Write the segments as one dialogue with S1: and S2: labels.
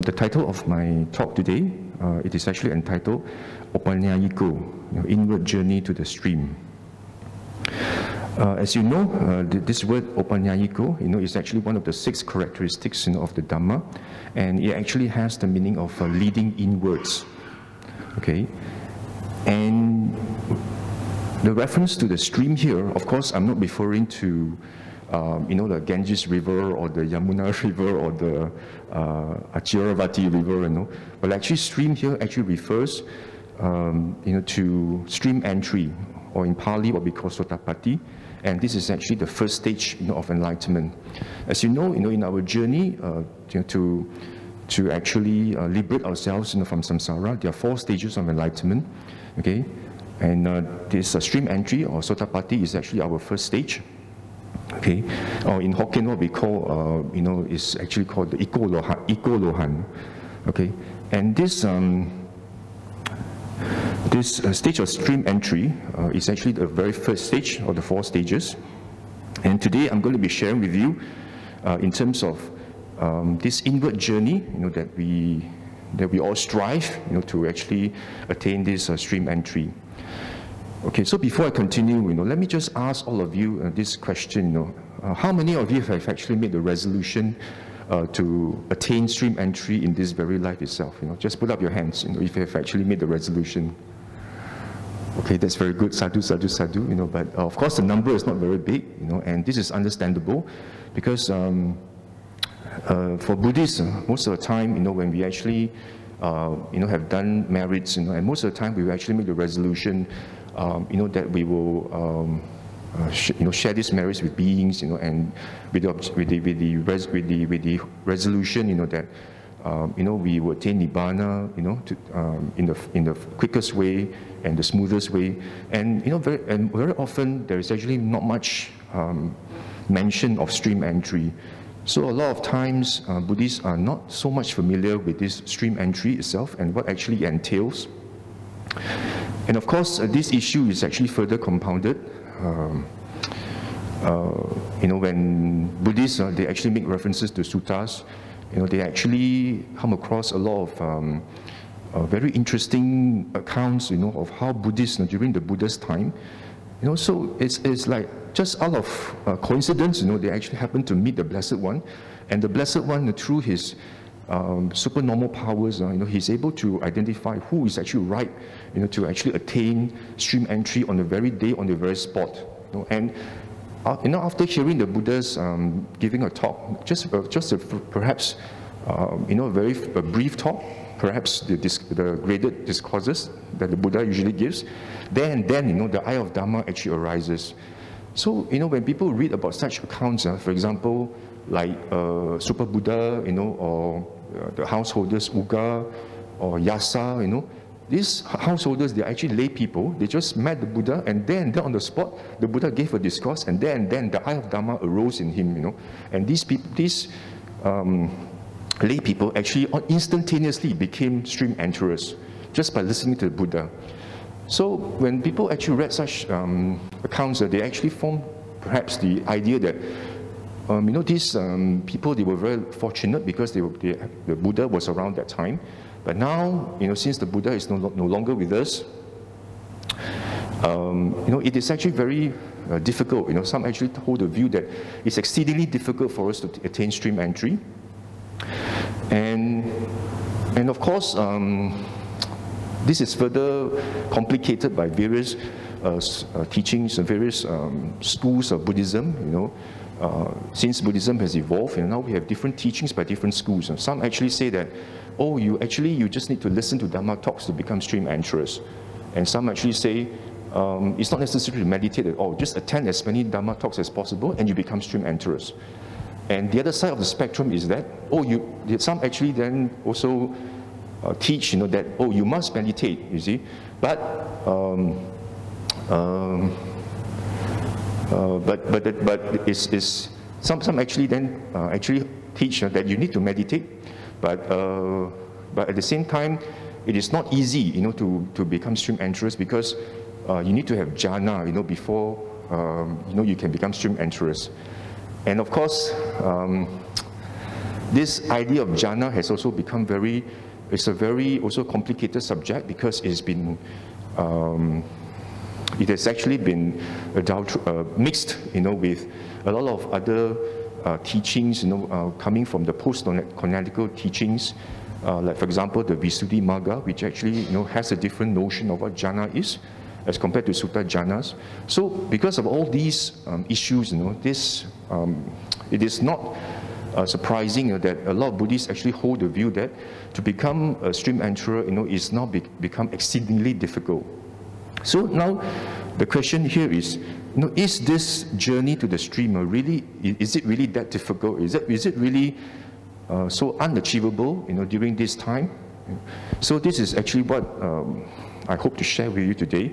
S1: the title of my talk today, it is actually entitled Opanayiko, Inward Journey to the Stream. As you know, this word Opanayiko, is actually one of the 6 characteristics of the Dhamma, and it actually has the meaning of leading inwards. Okay, and the reference to the stream here, of course, I'm not referring to the Ganges River or the Yamuna River or the Achiravati River, but actually stream here actually refers, to stream entry, or in Pali what we call Sotapatti, and this is actually the first stage of enlightenment. As you know, in our journey to actually liberate ourselves from samsara, there are 4 stages of enlightenment. Okay, and this stream entry or Sotapatti is actually our first stage. Okay, or in Hokkien what we call, is actually called the Iko Lohan. Okay, and this stage of stream entry is actually the very first stage of the 4 stages. And today I'm going to be sharing with you in terms of this inward journey, that we all strive, to actually attain this stream entry. Okay, so before I continue, let me just ask all of you this question, how many of you have actually made the resolution to attain stream entry in this very life itself? Just put up your hands, if you have actually made the resolution. Okay, that's very good, sadhu, sadhu, sadhu, but of course the number is not very big, and this is understandable because for Buddhists, most of the time, when we actually, have done merits, and most of the time we actually make the resolution, that we will, share these merits with beings, and with the resolution, that we will attain nibbana, in the quickest way and the smoothest way, and very often there is actually not much mention of stream entry. So a lot of times Buddhists are not so much familiar with this stream entry itself and what actually entails. And of course, this issue is actually further compounded. When Buddhists they actually make references to suttas, they actually come across a lot of very interesting accounts, of how Buddhists during the Buddha's time, so it's like just out of coincidence, they actually happen to meet the Blessed One, and the Blessed One, through his supernormal powers, he's able to identify who is actually right, to actually attain stream entry on the very day, on the very spot. And after hearing the Buddha's giving a talk, perhaps a brief talk, perhaps the graded discourses that the Buddha usually gives, then the eye of Dhamma actually arises. So when people read about such accounts, for example, like Super Buddha, or the householders Uga or Yasa, these householders, they're actually lay people. They just met the Buddha, and then on the spot, the Buddha gave a discourse, and then the eye of Dhamma arose in him, and these lay people actually instantaneously became stream enterers just by listening to the Buddha. So when people actually read such accounts, they actually form perhaps the idea that these people, they were very fortunate because the Buddha was around that time. But now, since the Buddha is no longer with us, it is actually very difficult. Some actually hold the view that it's exceedingly difficult for us to attain stream entry. And of course, this is further complicated by various teachings and various schools of Buddhism. Since Buddhism has evolved, and now we have different teachings by different schools. And some actually say that, oh, you just need to listen to Dhamma talks to become stream enterers. And some actually say it's not necessary to meditate at all. Just attend as many Dhamma talks as possible, and you become stream enterers. And the other side of the spectrum is that, some actually then also teach, that, you must meditate, you see. But some actually then actually teach that you need to meditate, but at the same time, it is not easy, to become stream enterers, because you need to have jhana, before you can become stream enterers. And of course, this idea of jhana has also become it's a very also complicated subject, because it's been, it has actually been mixed, with a lot of other teachings, coming from the post-Canonical teachings, like for example the Visuddhimagga, which actually has a different notion of what jhana is as compared to Sutta jhanas. So because of all these issues, it is not surprising that a lot of Buddhists actually hold the view that to become a stream enterer, is now become exceedingly difficult. So now the question here is, is this journey to the stream is it really that difficult? Is it really so unachievable, during this time? So this is actually what I hope to share with you today,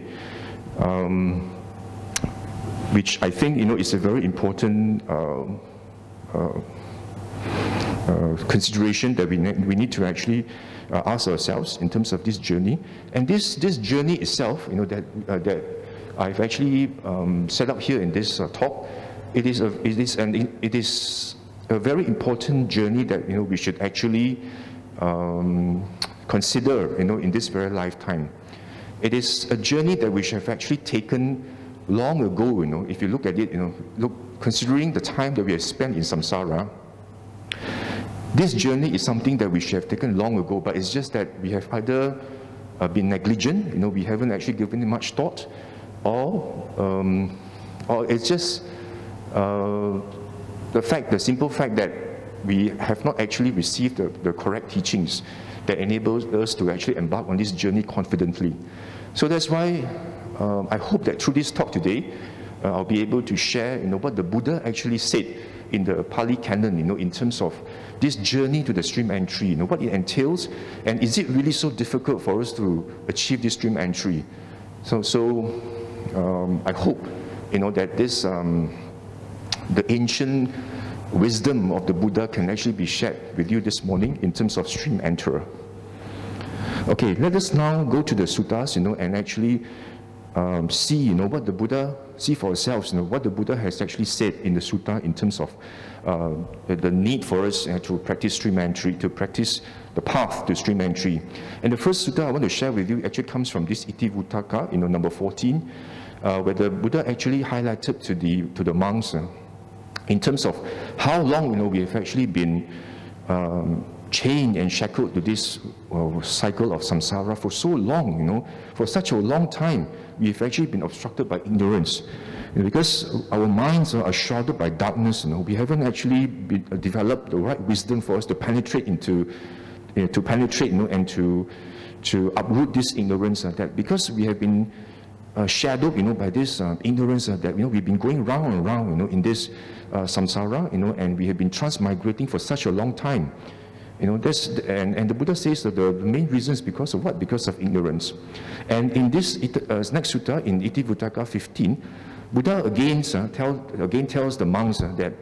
S1: which I think, is a very important consideration that we need to actually ask ourselves in terms of this journey. And this journey itself, that I've actually set up here in this talk, it is a very important journey that we should actually consider in this very lifetime. It is a journey that we should have actually taken long ago. If you look at it, considering the time that we have spent in samsara, this journey is something that we should have taken long ago, but it's just that we have either been negligent, we haven't actually given it much thought, or it's just the simple fact that we have not actually received the correct teachings that enables us to actually embark on this journey confidently. So that's why I hope that through this talk today, I'll be able to share what the Buddha actually said in the Pali Canon, in terms of this journey to the stream entry, what it entails, and is it really so difficult for us to achieve this stream entry? So I hope, that this, the ancient wisdom of the Buddha can actually be shared with you this morning in terms of stream enterer. Okay, let us now go to the suttas, and actually see, what the Buddha, see for ourselves, what the Buddha has actually said in the sutta in terms of the need for us to practice stream entry, to practice the path to stream entry. And the first sutta I want to share with you actually comes from this Itivuttaka, number 14, where the Buddha actually highlighted to the monks in terms of how long, we have actually been chained and shackled to this cycle of samsara for so long, for such a long time. We've actually been obstructed by ignorance. Because our minds are shrouded by darkness, we haven't actually developed the right wisdom for us to penetrate into, and to uproot this ignorance. That because we have been shadowed, by this ignorance, that we've been going round and round, in this samsara, and we have been transmigrating for such a long time. And the Buddha says that the main reason is because of what? Because of ignorance. And in this next sutta, in Itivuttaka 15, Buddha again tells the monks that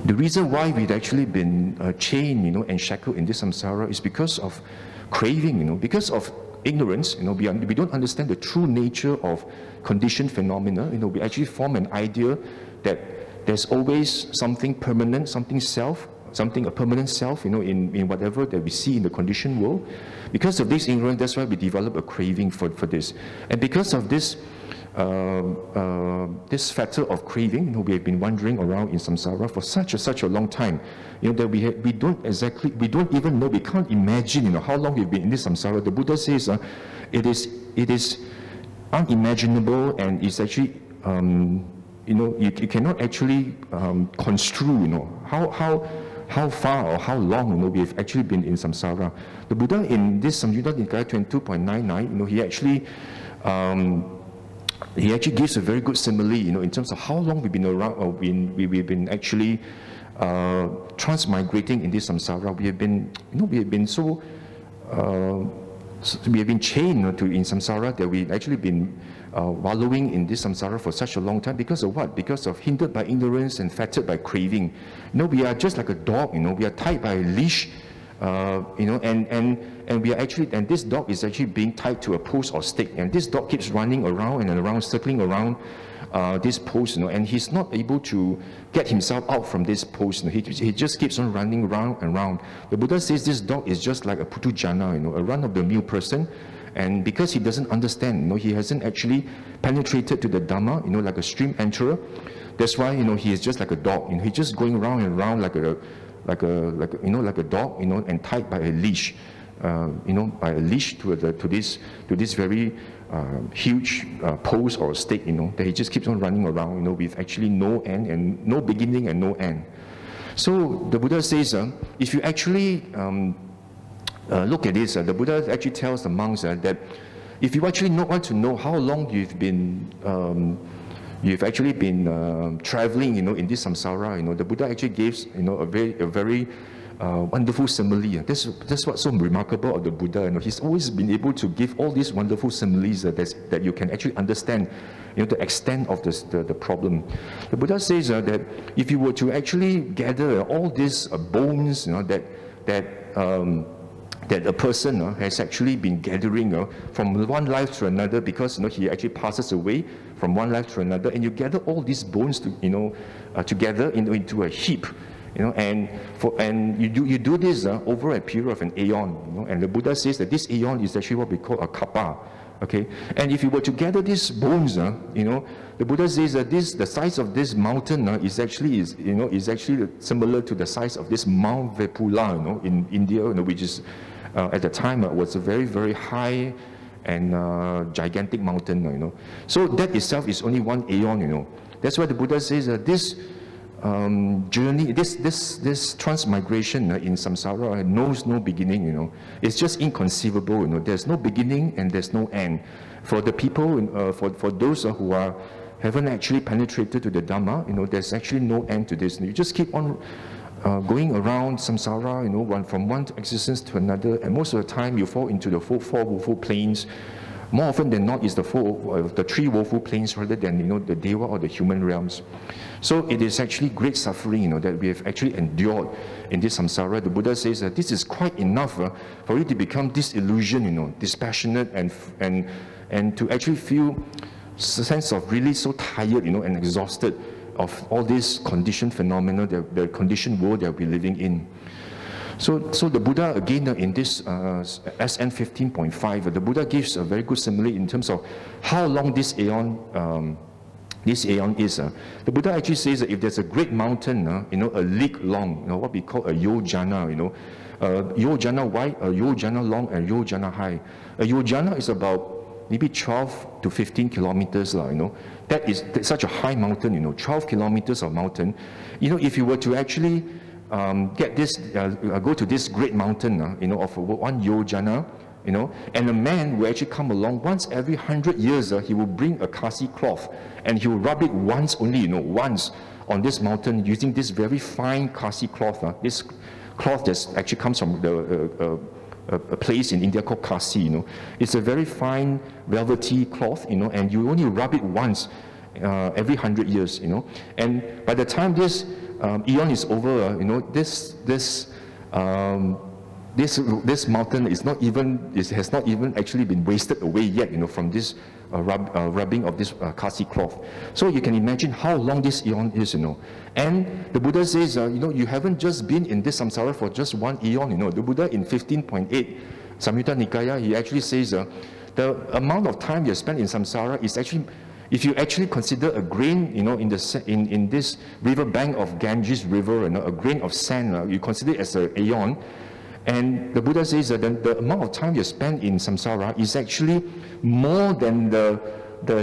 S1: the reason why we've actually been chained, and shackled in this samsara is because of craving, because of ignorance. We don't understand the true nature of conditioned phenomena. We actually form an idea that there's always something permanent, a permanent self, in whatever that we see in the conditioned world. Because of this ignorance, that's why we develop a craving for this. And because of this this factor of craving, we have been wandering around in samsara for such a long time, that we don't even know, we can't imagine, how long we've been in this samsara. The Buddha says it is unimaginable, and it's actually you cannot actually construe, how far or how long we have actually been in samsara. The Buddha in this Samyutta Nikaya 22.99, he actually gives a very good simile, in terms of how long we've been around, or we've been actually transmigrating in this samsara. We have been chained in samsara, that we've actually been wallowing in this samsara for such a long time. Because of what? Because of hindered by ignorance and fettered by craving. We are just like a dog. We are tied by a leash. And we are actually, and this dog is actually being tied to a post or stick, and this dog keeps running around and around, circling around this pose, and he's not able to get himself out from this pose. He just keeps on running round and round. The Buddha says this dog is just like a putujana, a run-of-the-mill person, and because he doesn't understand, he hasn't actually penetrated to the Dhamma, like a stream enterer. That's why, he is just like a dog. He's just going round and round like a dog, and tied by a leash, by a leash to this very huge pose or stake, that he just keeps on running around, with actually no end and no beginning and no end. So the Buddha says, if you actually look at this, the Buddha actually tells the monks that if you actually want to know how long you've actually been traveling, in this samsara, the Buddha actually gives, a very wonderful simile. That's what's so remarkable of the Buddha. He's always been able to give all these wonderful similes that you can actually understand, the extent of the problem. The Buddha says that if you were to actually gather all these bones, that a person has actually been gathering from one life to another, because he actually passes away from one life to another, and you gather all these bones together into a heap, and you do this over a period of an aeon, and the Buddha says that this aeon is actually what we call a kappa. Okay, and if you were to gather these bones, the Buddha says that the size of this mountain is actually similar to the size of this Mount Vepula, in India, which is at the time was a very, very high and gigantic mountain, So that itself is only one aeon, That's why the Buddha says that this journey, this transmigration in samsara knows no beginning, It's just inconceivable, There's no beginning and there's no end. For the people, for those who haven't actually penetrated to the Dhamma, there's actually no end to this. You just keep on going around samsara, from one existence to another, and most of the time you fall into the four woeful planes. More often than not, is the three woeful planes rather than the deva or the human realms. So it is actually great suffering, that we have actually endured in this samsara. The Buddha says that this is quite enough for you to become disillusioned, dispassionate, and to actually feel a sense of really so tired, and exhausted of all these conditioned phenomena, the conditioned world that we're living in. So the Buddha, again, in this SN 15.5, the Buddha gives a very good simile in terms of how long this aeon is. The Buddha actually says that if there's a great mountain, a league long, what we call a yojana, yojana wide, a yojana long, and yojana high. A yojana is about maybe 12 to 15 kilometers, That is such a high mountain, 12 kilometers of mountain. If you were to actually go to this great mountain, of one yojana, and a man will actually come along once every 100 years. He will bring a kasi cloth, and he will rub it once only, once on this mountain using this very fine kasi cloth. This cloth that actually comes from a place in India called Kasi. It's a very fine velvety cloth, and you only rub it once every 100 years. And by the time this eon is over, this mountain has not even actually been wasted away yet, from this rubbing of this kasi cloth. So you can imagine how long this eon is, And the Buddha says, you haven't just been in this samsara for just one eon, The Buddha in 15.8 Samyutta Nikaya, he actually says the amount of time you spent in samsara is actually, if you actually consider a grain, in this river bank of Ganges River, a grain of sand, you consider it as an aeon. And the Buddha says that the amount of time you spend in samsara is actually more than the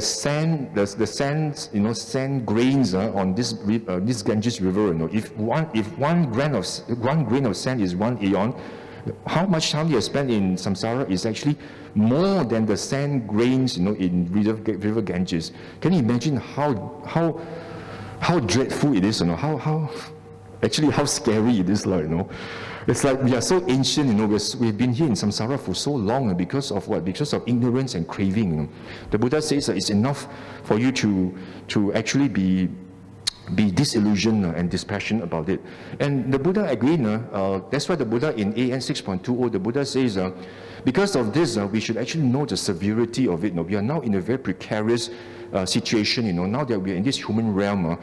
S1: sand grains on this Ganges River. If one grain of sand is one aeon, how much time you spend in samsara is actually more than the sand grains, in river Ganges. Can you imagine how dreadful it is? How scary it is, It's like we are so ancient, we've been here in samsara for so long, because of what? Because of ignorance and craving. The Buddha says that it's enough for you to actually be be disillusioned and dispassionate about it. And the Buddha agreed. That's why the Buddha in AN 6.20, the Buddha says, because of this, we should actually know the severity of it. We are now in a very precarious situation. Now that we are in this human realm,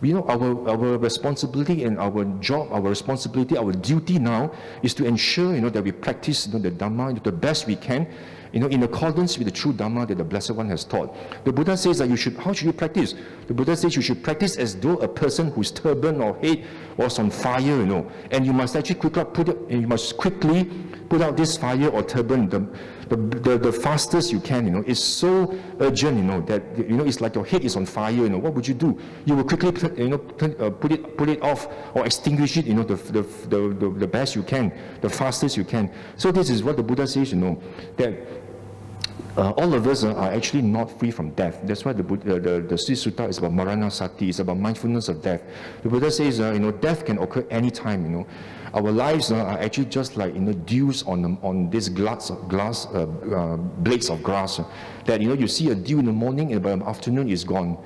S1: our responsibility and our job, our responsibility, our duty now is to ensure, that we practice the Dhamma the best we can, in accordance with the true Dhamma that the Blessed One has taught. The Buddha says that how should you practice? The Buddha says you should practice as though a person whose turban or head was on fire, and you must actually quickly put out this fire or turban the fastest you can. It's so urgent, that it's like your head is on fire. What would you do? You will quickly put it off or extinguish it, the best you can, the fastest you can. So this is what the Buddha says, that all of us are actually not free from death. That's why the Sutta is about Marana Sati, it's about mindfulness of death. The Buddha says, death can occur anytime. Our lives are actually just like dews on these blades of grass. That you see a dew in the morning and by the afternoon it's gone.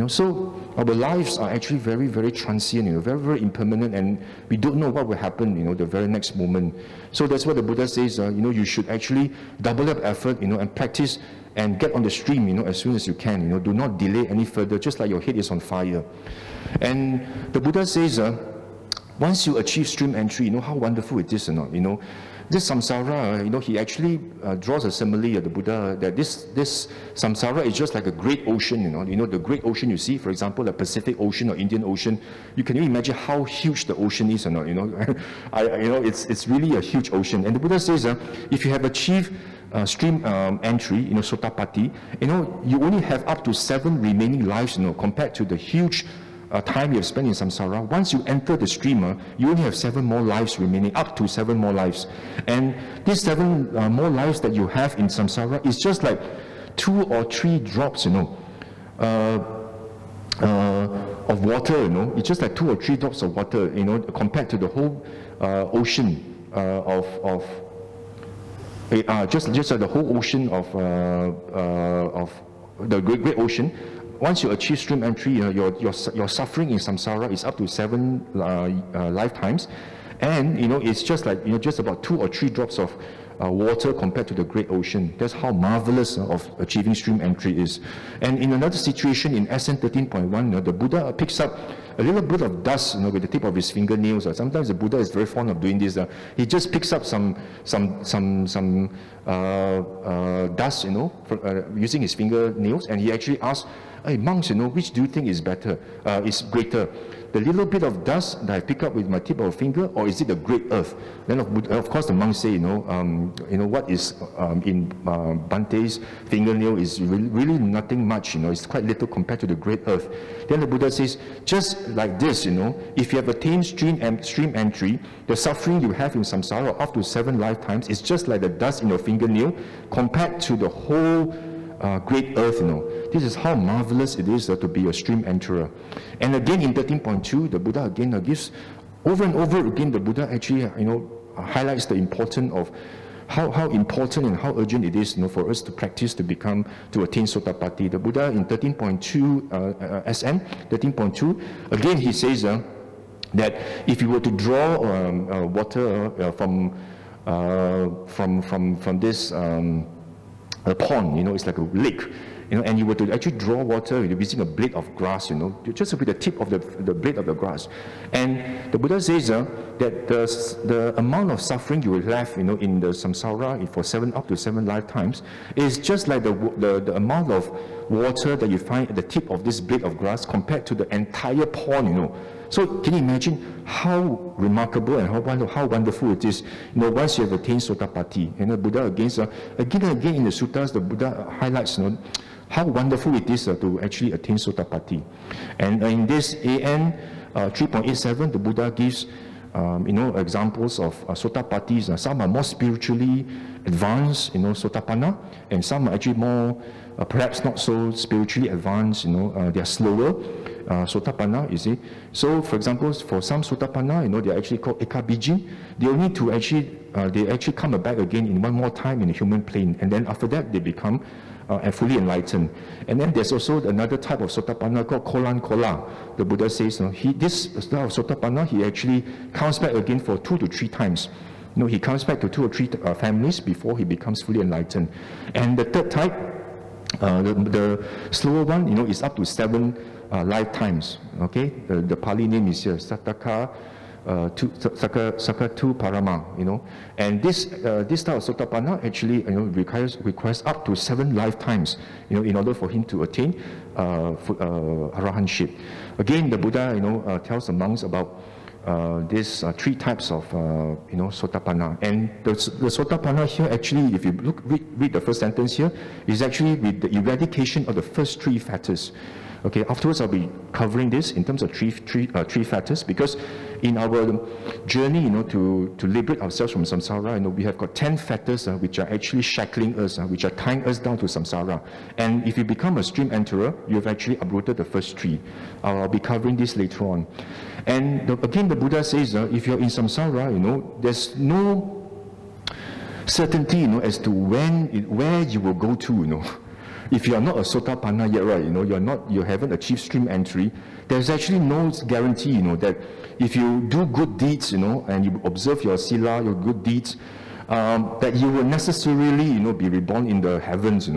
S1: So our lives are actually very, very transient, very, very impermanent, and we don't know what will happen, the very next moment. So that's what the Buddha says, you should actually double up effort, and practice and get on the stream, as soon as you can, do not delay any further, just like your head is on fire. And the Buddha says, once you achieve stream entry, how wonderful it is or not, this samsara, he actually draws a simile, the Buddha, that this samsara is just like a great ocean, the great ocean you see, for example, the Pacific Ocean or Indian Ocean. Can you imagine how huge the ocean is or not, it's really a huge ocean. And the Buddha says, if you have achieved stream entry, Sotapatti, you only have up to 7 remaining lives, compared to the huge time you have spent in samsara. Once you enter the stream, you only have 7 more lives remaining, up to 7 more lives. And these 7 more lives that you have in samsara is just like 2 or 3 drops, of water, It's just like 2 or 3 drops of water, compared to the whole ocean just like the whole ocean of the great ocean. Once you achieve stream entry, your suffering in samsara is up to 7 lifetimes, and it's just like just about 2 or 3 drops of water compared to the great ocean. That's how marvelous of achieving stream entry is. And in another situation, in SN 13.1, the Buddha picks up a little bit of dust, with the tip of his fingernails. Sometimes the Buddha is very fond of doing this. He just picks up some dust, using his fingernails, and he actually asks, "Hey monks, which do you think is better? Is greater? The little bit of dust that I pick up with my tip of a finger, or is it the great earth?" Then of course the monks say, what is in Bante's fingernail is really nothing much, it's quite little compared to the great earth. Then the Buddha says, just like this, if you have attained stream entry, the suffering you have in samsara up to 7 lifetimes is just like the dust in your fingernail compared to the whole great earth, This is how marvelous it is to be a stream enterer. And again in 13.2, the Buddha again gives, over and over again, the Buddha actually, highlights the importance of how important and how urgent it is, for us to practice to attain Sotapatti. The Buddha in 13.2 SN 13.2, again he says that if you were to draw water from this a pond, it's like a lake, and you were to actually draw water using a blade of grass, just with the tip of the blade of the grass. And the Buddha says that the amount of suffering you will have, in the samsara for up to 7 lifetimes is just like the amount of water that you find at the tip of this blade of grass compared to the entire pond, So can you imagine how remarkable and how wonderful it is, once you have attained Sotapatti. And the Buddha again and again in the suttas, the Buddha highlights, how wonderful it is to actually attain Sotapatti. And in this AN 3.87, the Buddha gives examples of Sotapattis. Some are more spiritually advanced, Sotapanna, and some are actually more, perhaps not so spiritually advanced, they are slower, Sotapanna, you see. So, for example, for some Sotapanna, they are actually called Ekabijin. They will need to actually, they actually come back again in one more time in the human plane, and then after that they become and fully enlightened. And then there's also another type of Sotapanna called Kolan Kola. The Buddha says, this style of Sotapanna, he actually comes back again for 2 to 3 times. He comes back to 2 or 3 families before he becomes fully enlightened. And the third type, the slower one, is up to 7 lifetimes. Okay, the Pali name is here, Sataka Sakatu Parama. And this style of Sotapanna actually requires up to 7 lifetimes, in order for him to attain arahantship. Again, the Buddha, tells the monks about these 3 types of Sotapanna. And the Sotapanna here actually, if you read the first sentence here, is actually with the eradication of the first 3 fetters. Okay, afterwards I'll be covering this in terms of three fetters, because in our journey, to liberate ourselves from samsara, we have got 10 fetters which are actually shackling us, which are tying us down to samsara. And if you become a stream enterer, you have actually uprooted the first 3. I'll be covering this later on. And again, the Buddha says, if you're in samsara, there's no certainty, as to where you will go to, If you are not a Sotapanna yet, right, you haven't achieved stream entry, there's actually no guarantee, that if you do good deeds, and you observe your sila, your good deeds, that you will necessarily, be reborn in the heavens,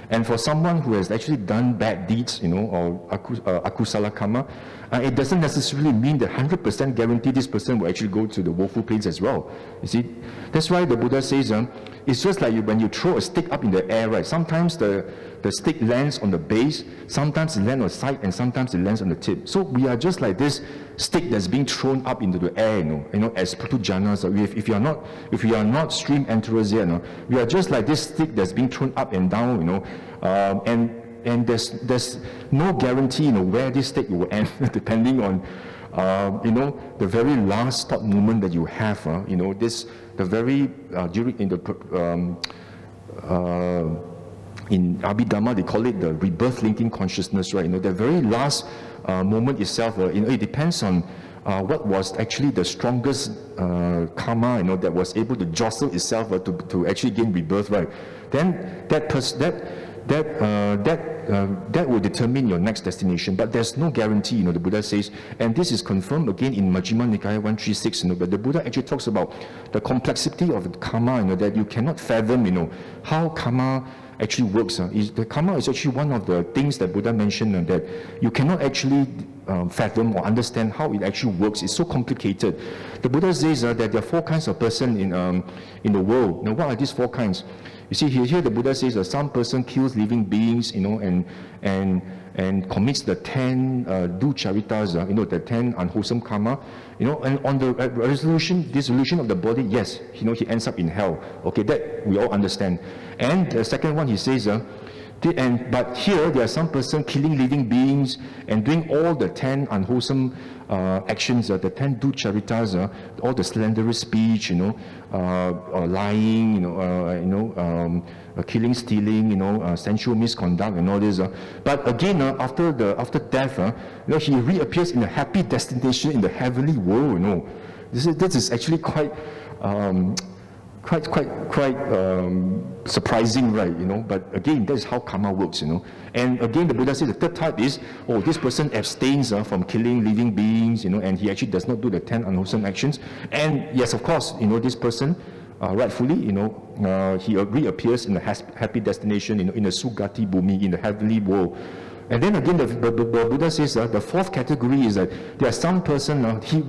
S1: And for someone who has actually done bad deeds, or akusala karma, it doesn't necessarily mean that 100% guarantee this person will actually go to the woeful plains as well. You see, that's why the Buddha says, it's just like when you throw a stick up in the air, right? Sometimes the stick lands on the base, sometimes it lands on the side, and sometimes it lands on the tip. So we are just like this stick that's being thrown up into the air, as Putujanas. If you are not stream enterers yet, we are just like this stick that's being thrown up and down, and there's no guarantee, where this stick will end, depending on, the very last stop moment that you have, in Abhidhamma, they call it the rebirth linking consciousness, right? The very last moment itself, it depends on what was actually the strongest karma, that was able to jostle itself to actually gain rebirth, right? Then that will determine your next destination, but there's no guarantee, the Buddha says, and this is confirmed again in Majjhima Nikaya 136, but the Buddha actually talks about the complexity of the karma, that you cannot fathom, how karma actually works. The karma is actually one of the things that Buddha mentioned, that you cannot actually fathom or understand how it actually works. It's so complicated. The Buddha says that there are 4 kinds of person in the world. Now, what are these 4 kinds? You see, here the Buddha says that some person kills living beings, and commits the 10 ducharitas, the 10 unwholesome karma, and on the dissolution of the body, yes, he ends up in hell. Okay, that we all understand. And the second one, he says, but here there are some person killing living beings and doing all the 10 unwholesome actions, the 10 ducharitas, all the slanderous speech, lying, killing, stealing, sensual misconduct, and all this. But again, after death, he reappears in a happy destination in the heavenly world. This is actually quite surprising, right? But again, that's how karma works, And again, the Buddha says the third type is, this person abstains from killing living beings, and he actually does not do the 10 unwholesome actions. And yes, of course, this person, rightfully, he reappears in a happy destination, in a Sugati Bhumi, in the heavenly world. And then again, the Buddha says the 4th category is that there are some person, he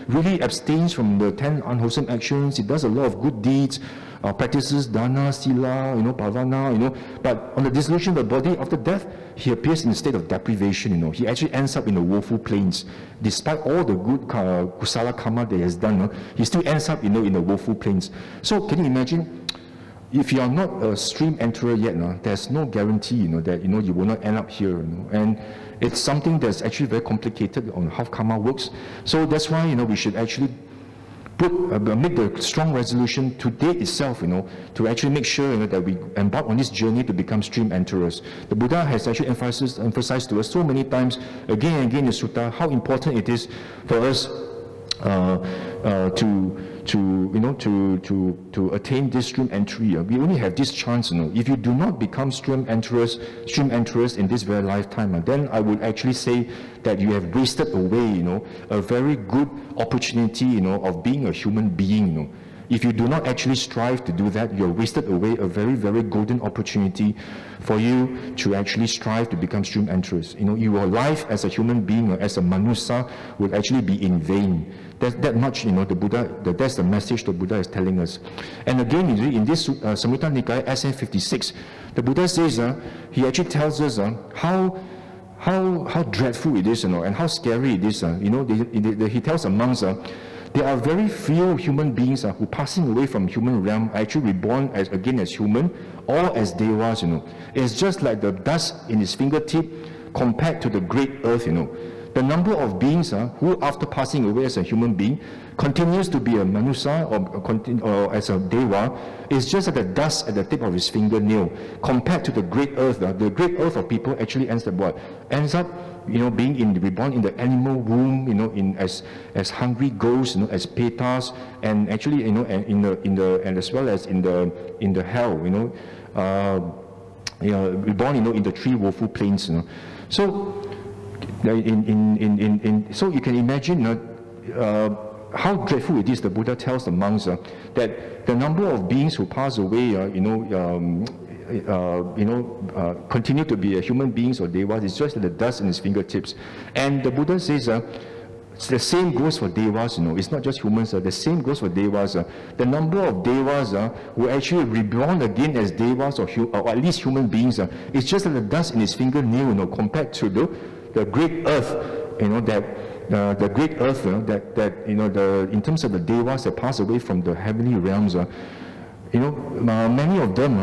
S1: really abstains from the 10 unwholesome actions, he does a lot of good deeds, practices dana, sila, bhavana, but on the dissolution of the body after death, he appears in a state of deprivation, he actually ends up in the woeful plains. Despite all the good kusala karma that he has done, he still ends up, in the woeful plains. So can you imagine? If you are not a stream enterer yet, there's no guarantee, that you will not end up here, and it's something that's actually very complicated on how karma works. So that's why we should actually make the strong resolution today itself, to actually make sure that we embark on this journey to become stream enterers. The Buddha has actually emphasized to us so many times, again and again in the sutta, how important it is for us to attain this stream entry. We only have this chance. If you do not become stream enterers in this very lifetime, then I would actually say that you have wasted away, a very good opportunity, of being a human being. If you do not actually strive to do that, you're wasted away a very, very golden opportunity for you to actually strive to become stream enterers. Your life as a human being, as a manusa, would actually be in vain. That much, the Buddha, that's the message the Buddha is telling us. And again, in this Samyutta Nikaya SN 56, the Buddha says, he actually tells us how dreadful it is, and how scary it is. He tells the monks, there are very few human beings who passing away from human realm are actually reborn again as human or as devas. It's just like the dust in his fingertip compared to the great earth. The number of beings who, after passing away as a human being, continues to be a manusa or as a deva is just like the dust at the tip of his fingernail compared to the great earth. The great earth of people actually ends up what? Ends up being reborn in the animal womb, as hungry ghosts, as petas, and actually, and as well as in the hell, reborn, in the three woeful plains, So, so you can imagine how dreadful it is. The Buddha tells the monks that the number of beings who pass away, continue to be human beings or devas, it's just the dust in his fingertips. And the Buddha says, the same goes for devas, it's not just humans, the same goes for devas. The number of devas who actually reborn again as devas or at least human beings, it's just the dust in his fingernail, compared to the great earth, the great earth, in terms of the devas that pass away from the heavenly realms, many of them,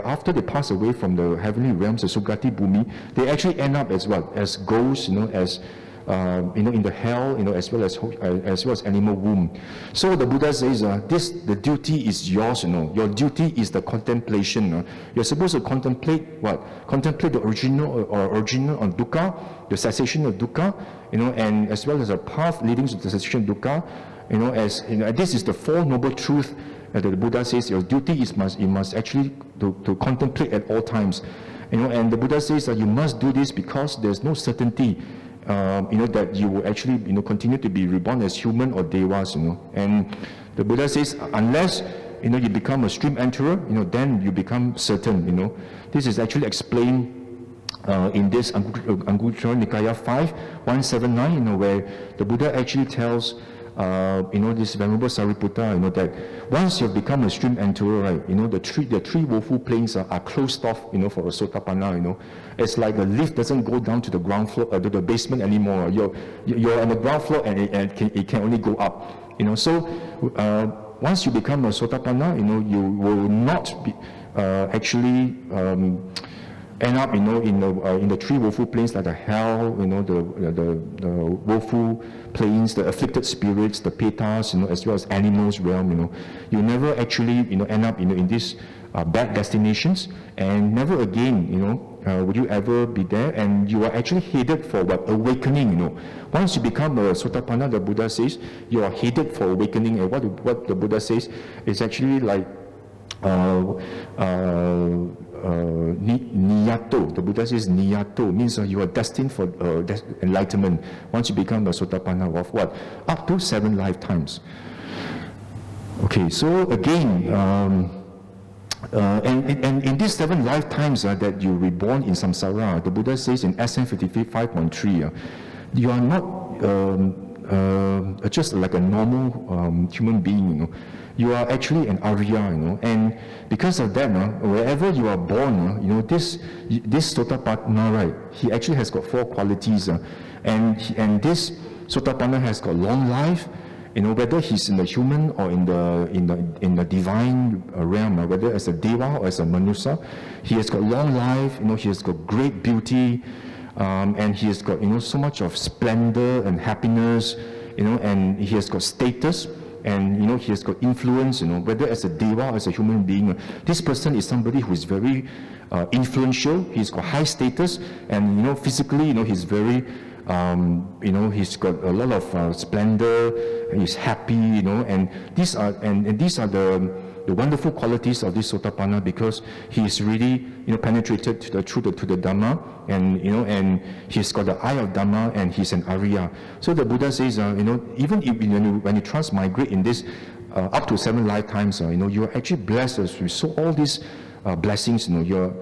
S1: after they pass away from the heavenly realms, the Sugati Bhumi, they actually end up as what? As ghosts, as in the hell, as well as animal womb. So the Buddha says, the duty is yours. Your duty is the contemplation. You're supposed to contemplate what? Contemplate the original on dukkha, the cessation of dukkha, and as well as a path leading to the cessation of dukkha. This is the Four Noble Truths. The Buddha says your duty is you must actually to contemplate at all times. And the Buddha says that you must do this because there's no certainty that you will actually continue to be reborn as human or devas. And the Buddha says unless you become a stream enterer, then you become certain. This is actually explained in this Anguttara Nikaya 5.179, where the Buddha actually tells this Venerable Sariputta, that once you've become a stream enterer, right, the three woeful plains are closed off, for a Sotapanna, It's like the lift doesn't go down to the ground floor, to the basement anymore. You're on the ground floor and it can only go up, So once you become a Sotapanna, you will not be actually end up, in the three woeful plains like the hell, the woeful plains, the afflicted spirits, the petas, as well as animals realm. You never actually, end up, in these bad destinations, and never again, would you ever be there, and you are actually headed for what? Awakening. Once you become a Sotapanna, the Buddha says you are headed for awakening, and what the Buddha says is actually like niyato. The Buddha says niyato means you are destined for enlightenment once you become a Sotapanna of what? Up to 7 lifetimes. Okay, so again, and in these 7 lifetimes that you reborn in samsara, the Buddha says in SN 55.3, you are not just like a normal human being, You are actually an Arya, and because of that, wherever you are born, this Sotapanna, right, he actually has got 4 qualities, and this Sotapanna has got long life, whether he's in the human or in the divine realm, whether as a deva or as a manusa, he has got long life, he has got great beauty, and he has got so much of splendor and happiness, and he has got status, and he has got influence, whether as a deva or as a human being. This person is somebody who is very influential. He's got high status, and physically, he's very you know, he's got a lot of splendor, and he's happy, you know, and these are the wonderful qualities of this Sotapanna, because he's really, you know, penetrated to the Dhamma, and, you know, and he's got the eye of Dhamma, and he's an Arya. So the Buddha says, you know, even if, when you transmigrate in this up to 7 lifetimes, you know, you are actually blessed with so all these blessings, you know, you're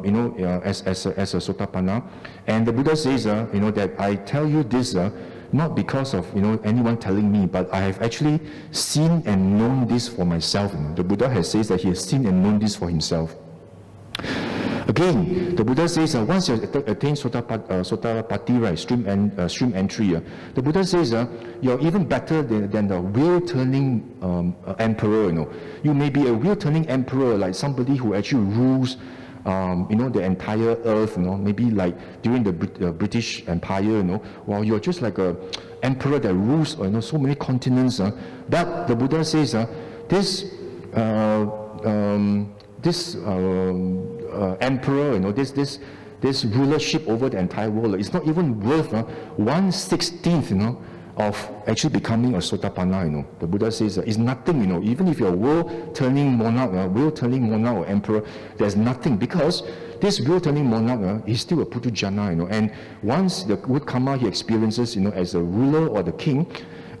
S1: you know, as a Sotapanna. And the Buddha says, you know, that I tell you this not because of, you know, anyone telling me, but I have actually seen and known this for myself. You know. The Buddha has says that he has seen and known this for himself. Again, the Buddha says once you attain Sotapatti, right, stream entry, the Buddha says you're even better than the wheel-turning emperor. You know, you may be a wheel-turning emperor, like somebody who actually rules, you know, the entire earth, you know, maybe like during the British Empire, you know, while you're just like a emperor that rules, you know, so many continents. But the Buddha says this emperor, you know, this rulership over the entire world is not even worth 1/16, you know, of actually becoming a Sotapanna. You know, the Buddha says it's nothing. You know, even if you're a world-turning monarch, or emperor, there's nothing, because this world-turning monarch is still a Putujana. You know, and once the good karma he experiences, you know, as a ruler or the king,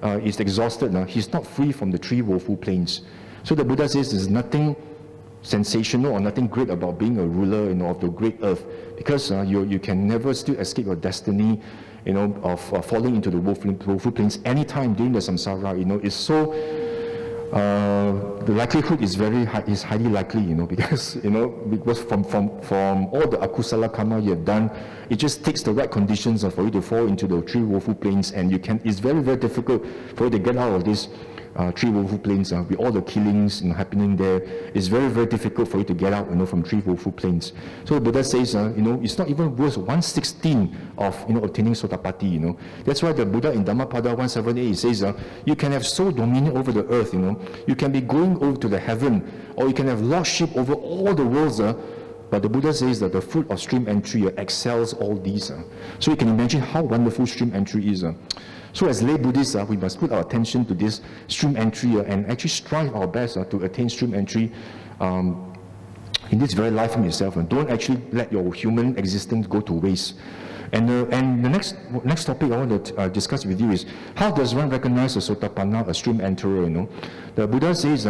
S1: is exhausted. He's not free from the 3 woeful planes. So the Buddha says there's nothing sensational or nothing great about being a ruler, you know, of the great earth, because you can never still escape your destiny, you know, of falling into the woeful plains anytime during the samsara. You know, it's so the likelihood is very high, is highly likely, you know, because, you know, because from all the akusala karma you have done, it just takes the right conditions for you to fall into the 3 woeful plains, and it's very, very difficult for you to get out of this 3 woeful plains, with all the killings, you know, happening there. It's very, very difficult for you to get out, you know, from 3 woeful plains. So the Buddha says, you know, it's not even worth 1/16 of, you know, obtaining Sotapatti. You know, that's why the Buddha in Dhammapada 178 he says, you can have sole dominion over the earth. You know, you can be going over to the heaven, or you can have lordship over all the worlds. But the Buddha says that the fruit of stream entry excels all these. So you can imagine how wonderful stream entry is. So as lay Buddhists, we must put our attention to this stream entry and actually strive our best to attain stream entry in this very life from yourself, and don't actually let your human existence go to waste. And the next topic I want to discuss with you is, how does one recognize a Sotapanna, a stream enterer? You know, the Buddha says,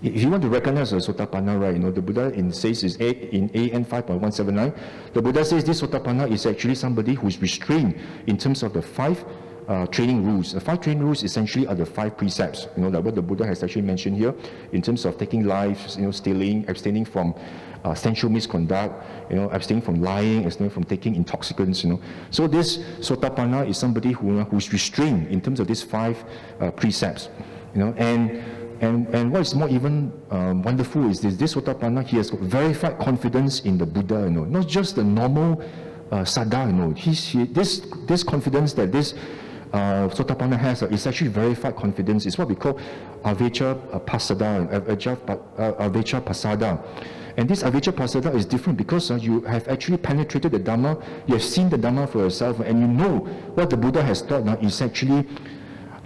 S1: if you want to recognize a Sotapanna, right, you know, the Buddha says is in AN 5.179, the Buddha says this Sotapanna is actually somebody who is restrained in terms of the 5 training rules. The 5 training rules essentially are the 5 precepts, you know, that what the Buddha has actually mentioned here in terms of taking lives, you know, stealing, abstaining from sensual misconduct, you know, abstaining from lying, abstaining from taking intoxicants, you know. So this Sotapanna is somebody who's restrained in terms of these 5 precepts, you know. And what is more even wonderful is this Sotapanna, he has got verified confidence in the Buddha, you know, not just the normal Sada, you know. This confidence that this Sotapanna has is actually verified confidence. It's what we call Avecha Pasada. And this Avecha Pasada is different because you have actually penetrated the Dhamma, you have seen the Dhamma for yourself, and you know what the Buddha has taught now is actually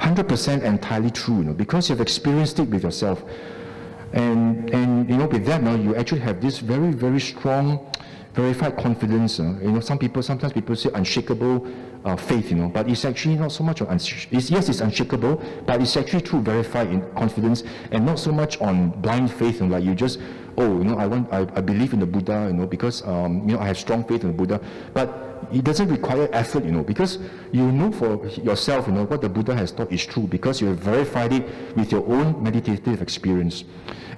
S1: 100% entirely true, you know, because you have experienced it with yourself. And you know, with that now, you actually have this very, very strong verified confidence. You know, sometimes people say unshakable faith, you know, but it's actually not so much on yes, it's unshakable, but it's actually true verified in confidence, and not so much on blind faith, and like you just, oh, you know, I believe in the Buddha, you know, because you know, I have strong faith in the Buddha. But it doesn't require effort, you know, because you know for yourself, you know, what the Buddha has taught is true, because you have verified it with your own meditative experience.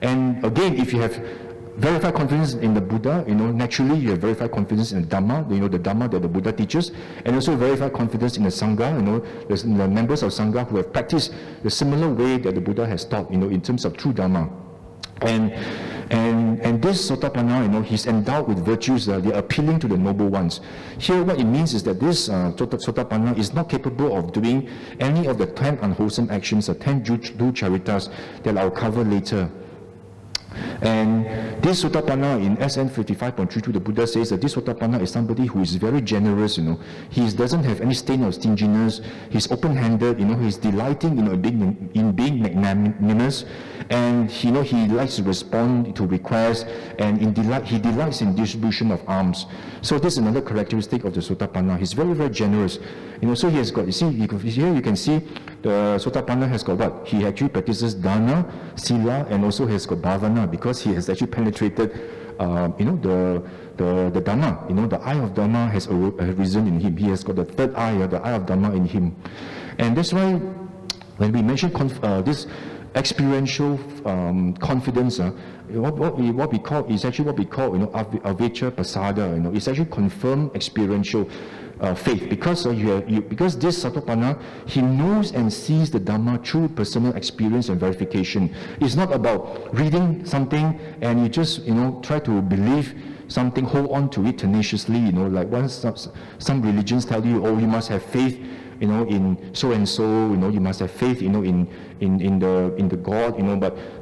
S1: And again, if you have verified confidence in the Buddha, you know, naturally you have verified confidence in the Dhamma, you know, the Dhamma that the Buddha teaches, and also verified confidence in the Sangha, you know, the members of Sangha who have practiced the similar way that the Buddha has taught, you know, in terms of true Dhamma. And this Sotapanna, you know, he's endowed with virtues, they're appealing to the noble ones. Here what it means is that this Sotapanna is not capable of doing any of the 10 unwholesome actions, the 10 ducharitas that I'll cover later. And this Sotapanna in SN 55.32, the Buddha says that this Sotapanna is somebody who is very generous, He doesn't have any stain of stinginess. He's open-handed, He's delighting, in being magnanimous, and he likes to respond to requests, and he delights in distribution of alms. So this is another characteristic of the Sotapanna. He's very, very generous. So he has got, here you can see the Sotapanna has got what? He actually practices dana, sila, and also has got bhavana, because he has actually penetrated, the Dhamma. The eye of Dhamma has arisen in him. He has got the third eye, the eye of Dhamma in him. And that's why when we mention this experiential confidence, what we call is actually what we call avijja pasada. It's actually confirmed experiential faith, because because this Sotapanna, he knows and sees the Dhamma through personal experience and verification. It's not about reading something and you just try to believe something, hold on to it tenaciously. Like once some religions tell you, oh, you must have faith, in so and so, you must have faith, in the God,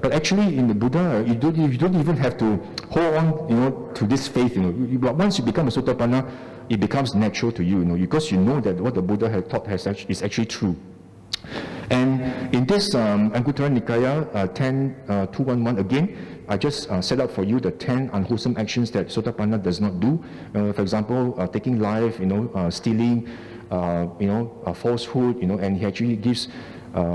S1: but actually in the Buddha, you don't even have to hold on, to this faith, But once you become a Sotapanna, it becomes natural to you, because you know that what the Buddha had taught is actually true. And in this Anguttara Nikaya 10.211, again, I just set out for you the 10 unwholesome actions that Sotapanna does not do. For example, taking life, stealing, falsehood, and he actually gives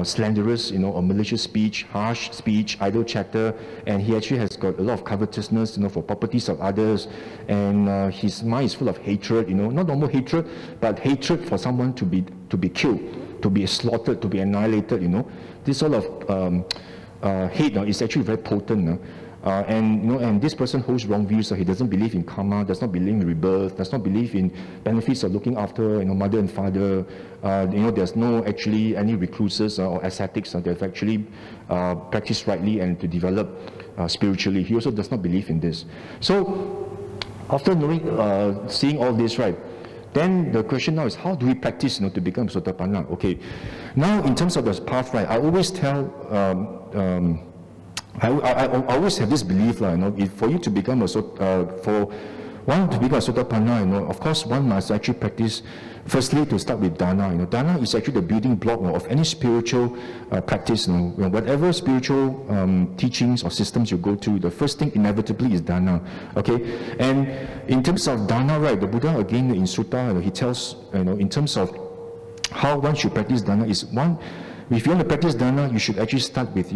S1: slanderous, or malicious speech, harsh speech, idle chatter, and he actually has got a lot of covetousness, for properties of others, and his mind is full of hatred, not normal hatred, but hatred for someone to be killed, to be slaughtered, to be annihilated, This sort of hate is actually very potent. And this person holds wrong views. So he doesn't believe in karma, does not believe in rebirth, does not believe in benefits of looking after mother and father. There's no actually any recluses or ascetics that have actually practiced rightly and to develop spiritually. He also does not believe in this. So after knowing, seeing all this, right, then the question now is, how do we practice to become Sotapanna? Okay, now in terms of this path, right, I always tell I always have this belief, for you to become for one to become a Sotapanna, of course, one must actually practice, firstly, to start with dana. Dana is actually the building block of any spiritual practice. Whatever spiritual teachings or systems you go to, the first thing inevitably is dana. Okay, and in terms of dana, right, the Buddha again in Sutta, he tells, in terms of how one should practice dana is one. If you want to practice dana, you should actually start with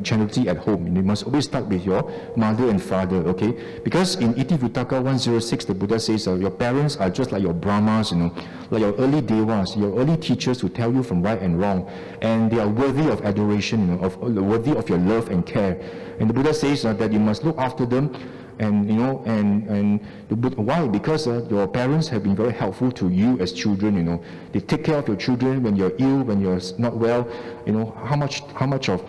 S1: charity at home. You must always start with your mother and father, okay? Because in Iti Vittaka 106, the Buddha says your parents are just like your brahmas, like your early devas, your early teachers who tell you from right and wrong, and they are worthy of adoration, worthy of your love and care. And the Buddha says that you must look after them. And why? Because your parents have been very helpful to you as children. They take care of your children when you're ill, when you're not well. How much of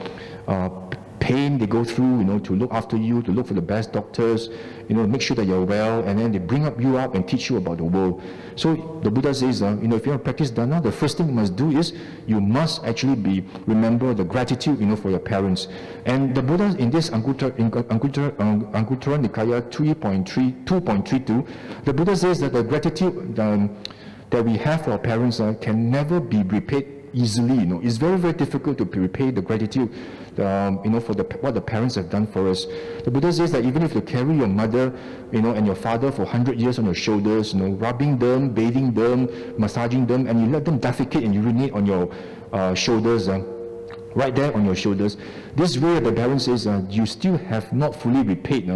S1: pain they go through, to look after you, to look for the best doctors, make sure that you're well, and then they bring you up and teach you about the world. So the Buddha says, if you want to practice dana, the first thing you must do is you must actually remember the gratitude, for your parents. And the Buddha in this Anguttara Nikaya 2.32, the Buddha says that the gratitude that we have for our parents can never be repaid easily. It's very, very difficult to repay the gratitude for what the parents have done for us. The Buddha says that even if you carry your mother and your father for 100 years on your shoulders, rubbing them, bathing them, massaging them, and you let them defecate and urinate on your shoulders, right there on your shoulders, this way the parents says you still have not fully repaid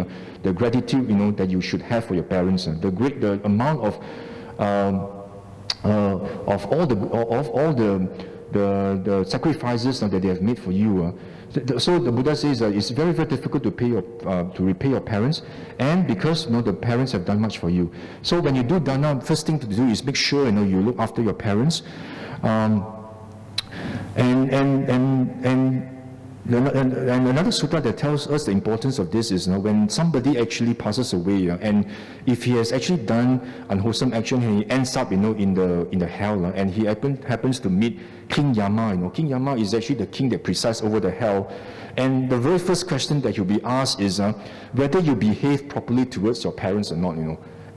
S1: the gratitude that you should have for your parents. The amount of all the sacrifices that they have made for you. So the Buddha says it's very, very difficult to repay your parents, and because the parents have done much for you. So when you do dana, first thing to do is make sure you look after your parents, and And another sutta that tells us the importance of this is, when somebody actually passes away, and if he has actually done unwholesome action and he ends up, in the hell, and he happens to meet King Yama. King Yama is actually the king that presides over the hell. And the very first question that he'll be asked is whether you behave properly towards your parents or not.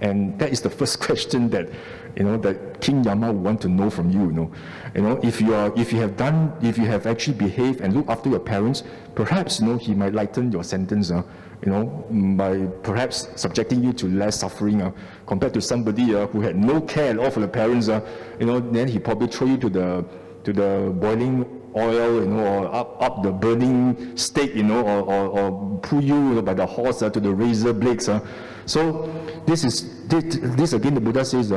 S1: And that is the first question that that King Yama would want to know from you. If you have actually behaved and looked after your parents, perhaps he might lighten your sentence. By perhaps subjecting you to less suffering compared to somebody who had no care at all for the parents. Then he probably throw you to the boiling oil, or up the burning stake, or pull you by the horse to the razor blades. So this again, the Buddha says,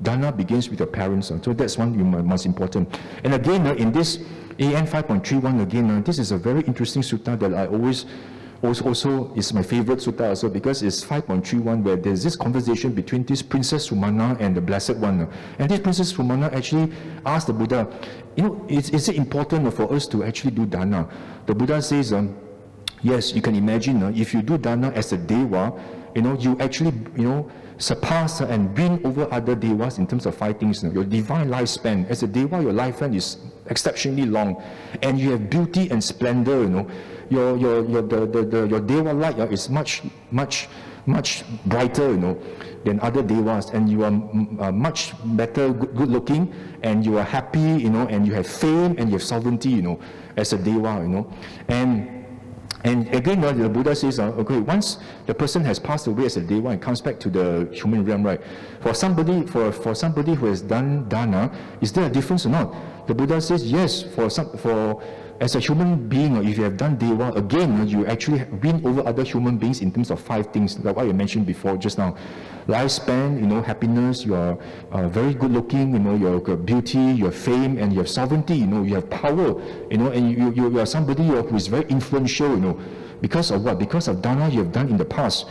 S1: Dana begins with your parents. So that's one most important. And again, in this AN 5.31, again, this is a very interesting sutta that I always also is my favorite sutta also, because it's 5.31, where there's this conversation between this Princess Sumana and the Blessed One. And this Princess Sumana actually asked the Buddha, is it important for us to actually do dana? The Buddha says, yes, you can imagine, if you do dana as a deva, you actually, surpass and win over other devas in terms of 5 things. Your divine lifespan, as a deva, your lifespan is exceptionally long, and you have beauty and splendor. Your deva light is much brighter, than other devas, and you are much better, good looking, and you are happy, and you have fame and you have sovereignty, as a deva, And again, the Buddha says, okay, once the person has passed away as a deva and comes back to the human realm, right? For somebody who has done dana, is there a difference or not? The Buddha says, yes. As a human being, if you have done deva, again, you actually win over other human beings in terms of 5 things, like what you mentioned before just now. Lifespan, happiness, you are very good looking, you have beauty, you have fame, and you have sovereignty, you have power, and you are somebody who is very influential, because of what? Because of dana you have done in the past,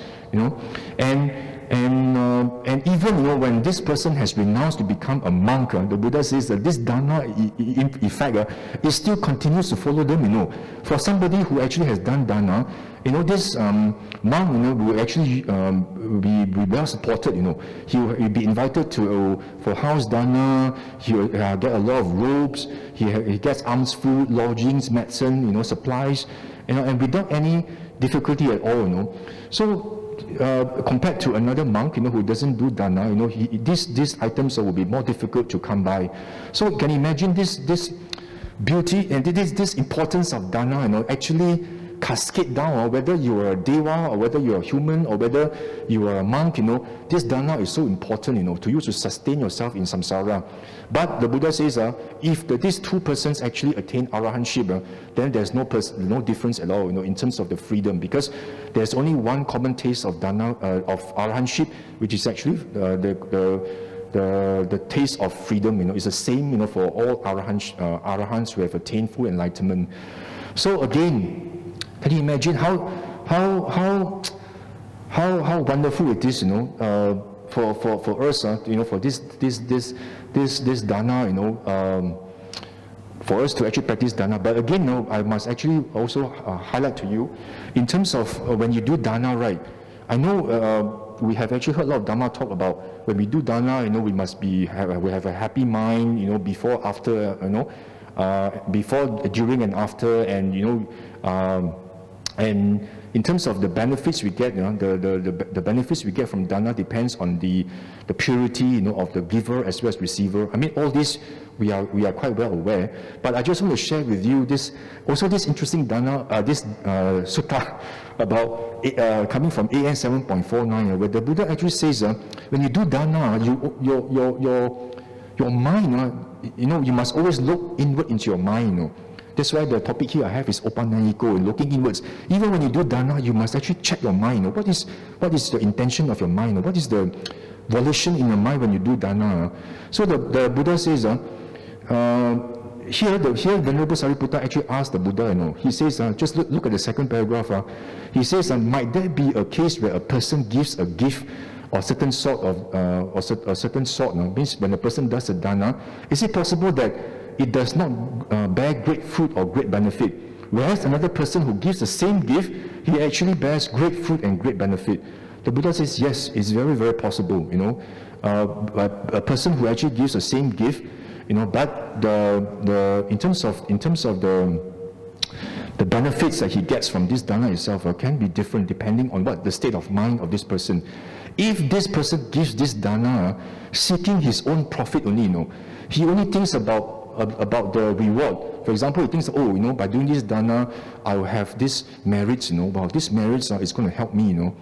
S1: And even when this person has renounced to become a monk, the Buddha says that this dana effect it still continues to follow them. For somebody who actually has done dana, this monk will actually be well supported. He will be invited for house dana. He will get a lot of robes. He gets alms food, lodgings, medicine, supplies, and without any difficulty at all. So compared to another monk, who doesn't do dana, these items will be more difficult to come by. So you can imagine this beauty and this importance of dana, actually cascade down, whether you are a deva or whether you are a human or whether you are a monk, this dana is so important, to you to sustain yourself in samsara. But the Buddha says, if these 2 persons actually attain arahantship, then there's no difference at all, in terms of the freedom, because there's only one common taste of dana, of arahantship, which is actually the taste of freedom. It's the same, for all arahants who have attained full enlightenment. So again, can you imagine how wonderful it is, for us, for this dana, for us to actually practice dana. But again, I must actually also highlight to you, in terms of when you do dana, right? I know we have actually heard a lot of Dhamma talk about when we do dana, we must we have a happy mind, before, after, before, during, and after, and and in terms of the benefits we get, the benefits we get from dana depends on the purity, of the giver as well as receiver. I mean, all this we are quite well aware. But I just want to share with you this interesting dana, this sutta about coming from AN 7.49, where the Buddha actually says, when you do dana, your mind, you must always look inward into your mind. That's why the topic here I have is Opanayiko, looking inwards. Even when you do dana, you must actually check your mind. What is the intention of your mind? What is the volition in your mind when you do dana? So the Buddha says, here Venerable Sariputta actually asked the Buddha, he says, just look at the second paragraph. He says, might there be a case where a person gives a gift or certain sort of, means when a person does a dana, is it possible that it does not bear great fruit or great benefit? Whereas another person who gives the same gift, he actually bears great fruit and great benefit. The Buddha says, yes, it's very, very possible, you know. A person who actually gives the same gift, you know, but in terms of the benefits that he gets from this dana itself can be different depending on what the state of mind of this person. If this person gives this dana seeking his own profit only, you know, he only thinks about the reward. For example, he thinks, oh, you know, by doing this dana, I will have this merits, you know, well, this merits is going to help me, you know.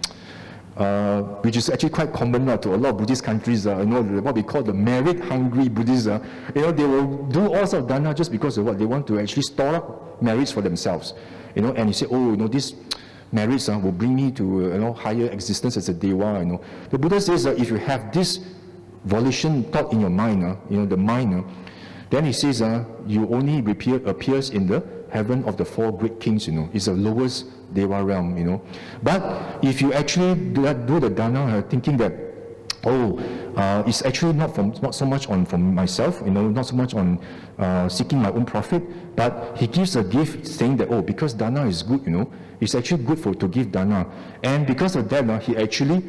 S1: Which is actually quite common to a lot of Buddhist countries, you know, what we call the merit-hungry Buddhists. You know, they will do all sorts of dana just because of what they want to actually store up merits for themselves. You know, and you say, oh, you know, these merits will bring me to, you know, higher existence as a deva. You know, the Buddha says that if you have this volition thought in your mind, you know, the mind, then he says you only appears in the heaven of the four great kings, you know. It's the lowest deva realm, you know. But if you actually do the dana thinking that, oh, it's actually not so much from myself, you know, not so much on seeking my own profit, but he gives a gift saying that, oh, because dana is good, you know, it's actually good to give dana. And because of that, he actually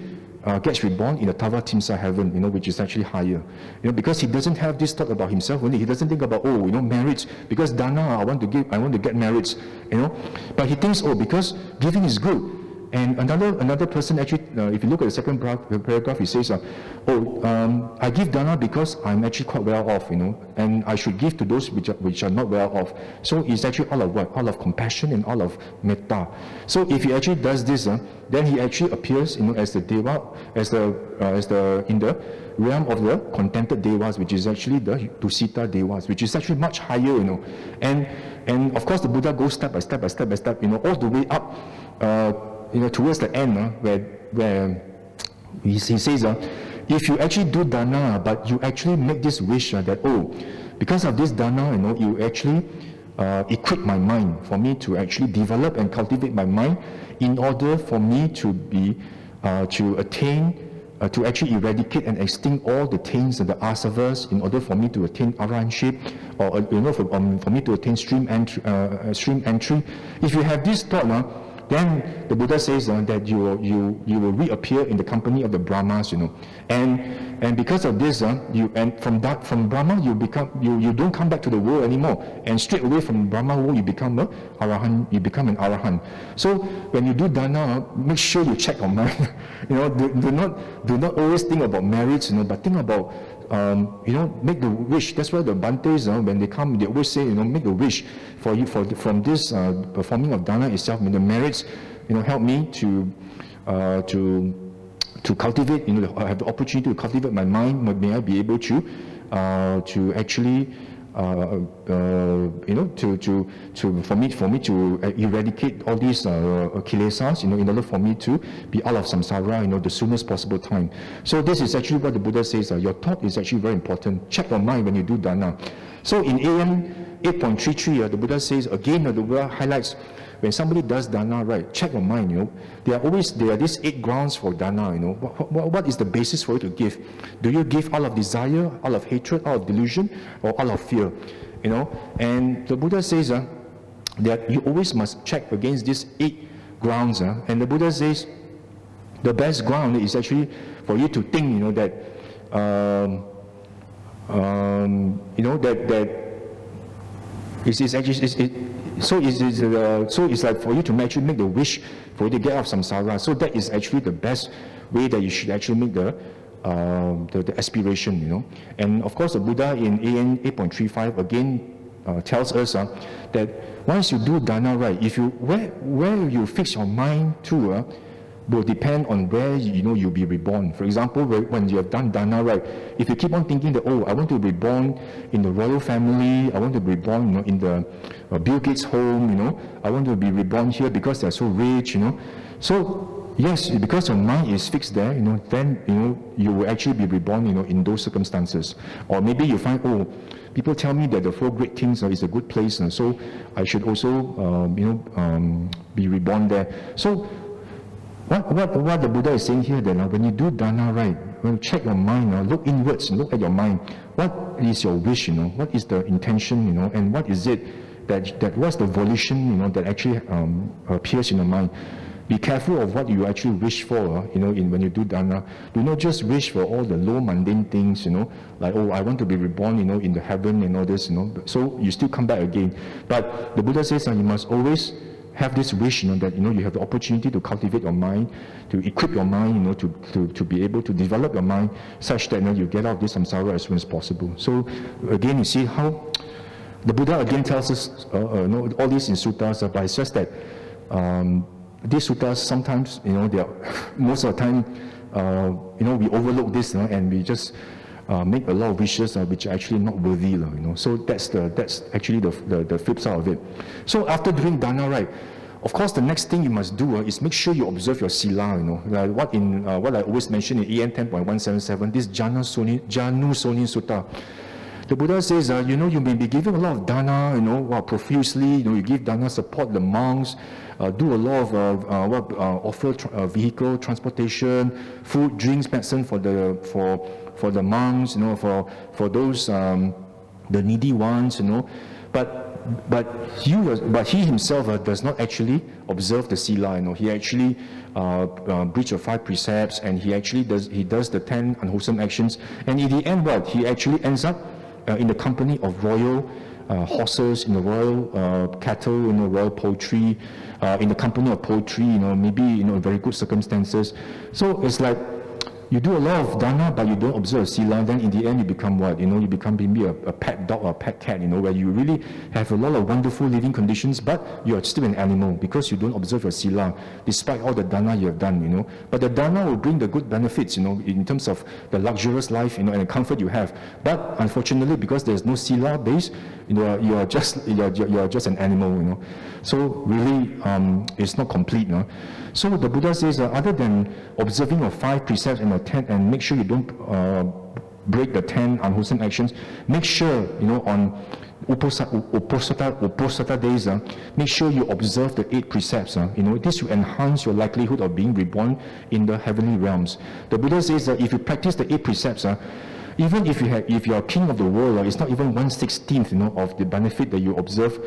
S1: gets reborn in the Tavatimsa heaven, you know, which is actually higher. You know, because he doesn't have this thought about himself only. He doesn't think about, oh, you know, merits. Because dana, I want to get merits, you know. But he thinks, oh, because giving is good. And another person actually, if you look at the second paragraph, he says, I give dana because I'm actually quite well off, you know, and I should give to those which are not well off. So it's actually all of what? All of compassion and all of metta. So if he actually does this, then he actually appears, you know, as the deva, in the realm of the contented devas, which is actually the Tusita devas, which is actually much higher, you know. And of course the Buddha goes step by step, you know, all the way up, you know, towards the end, where he says, if you actually do dana, but you actually make this wish that, oh, because of this dana, you know, you actually equip my mind for me to actually develop and cultivate my mind in order for me to be, to attain, to actually eradicate and extinct all the taints and the asavas in order for me to attain arahantship, or, you know, for me to attain stream entry. If you have this thought, then the Buddha says that you will reappear in the company of the Brahmas, you know, and because of this, from Brahma you don't come back to the world anymore, and straight away from Brahma world you become an arahant. So when you do dana, make sure you check your mind. You know, do not always think about merits, you know, but think about you know, make the wish. That's why the Bantes, when they come, they always say, you know, make a wish for you from this performing of dana itself. I mean, the merits, you know, help me to cultivate, you know, have the opportunity to cultivate my mind. May I be able to actually, you know, for me to eradicate all these kilesas, you know, in order for me to be out of samsara, you know, the soonest possible time. So this is actually what the Buddha says. Your thought is actually very important. Check your mind when you do dana. So in AM 8.33, the Buddha says again. The Buddha highlights, when somebody does dana, right, check your mind, you know. There are these 8 grounds for dana, you know. What is the basis for you to give? Do you give out of desire, out of hatred, out of delusion, or out of fear? You know, and the Buddha says that you always must check against these 8 grounds. And the Buddha says the best ground is actually for you to think, you know, that you know, that it's actually so it's like for you to actually make the wish for you to get out of samsara. So that is actually the best way that you should actually make the aspiration, you know. And of course the Buddha in AN 8.35 again tells us that once you do dana, right, if you where you fix your mind to will depend on where, you know, you'll be reborn. For example, when you have done dana, right, if you keep on thinking that, oh, I want to be born in the royal family, I want to be born, you know, in the Bill Gates' home, you know, I want to be reborn here because they're so rich, you know. So yes, because your mind is fixed there, you know, then, you know, you will actually be reborn, you know, in those circumstances. Or maybe you find, oh, people tell me that the 4 great kings is a good place, so I should also, you know, be reborn there. So what the Buddha is saying here, then, when you do dana, right, when you check your mind, look inwards, look at your mind. What is your wish, you know? What is the intention, you know? And what is it, that what's the volition, you know, that actually appears in the mind. Be careful of what you actually wish for, you know, when you do dana. Do not just wish for all the low mundane things, you know, like, oh, I want to be reborn, you know, in the heaven and all this, you know. So you still come back again. But the Buddha says that you must always have this wish, you know, that, you know, you have the opportunity to cultivate your mind, to equip your mind, you know, to be able to develop your mind such that, you know, you get out of this samsara as soon as possible. So again, you see how the Buddha again tells us, you know, all these in suttas, but it's just that these suttas sometimes, you know, they are most of the time, you know, we overlook this, you know, and we just make a lot of wishes which are actually not worthy, you know. So that's actually the flip side of it. So after doing dana, right, of course the next thing you must do is make sure you observe your sila, you know. What I always mention in EN 10.177, this Janu Sonin Sutta. The Buddha says, you know, you may be giving a lot of dana, you know, profusely, you know, you give dana, support the monks, do a lot of offer vehicle, transportation, food, drinks, medicine for the monks, you know, for those the needy ones, you know, but he himself does not actually observe the sila, you know. He actually breach of 5 precepts, and he does the 10 unwholesome actions, and in the end, what he actually ends up in the company of royal horses, in the royal cattle, in the royal poultry, in the company of poultry, you know, maybe, you know, very good circumstances. So it's like you do a lot of dana, but you don't observe sila, then in the end you become what? You know, you become maybe a pet dog or a pet cat, you know, where you really have a lot of wonderful living conditions, but you are still an animal because you don't observe your sila, despite all the dana you have done, you know. But the dana will bring the good benefits, you know, in terms of the luxurious life, you know, and the comfort you have. But unfortunately, because there's no sila base, you know, you are just an animal, you know. So really, it's not complete, you know. So the Buddha says, other than observing your 5 precepts and the 10, and make sure you don't break the 10 unwholesome actions, make sure, you know, on Uposatha days, make sure you observe the 8 precepts. You know, this will enhance your likelihood of being reborn in the heavenly realms. The Buddha says that if you practice the 8 precepts, even if you are king of the world, it's not even 1/16, you know, of the benefit that you observe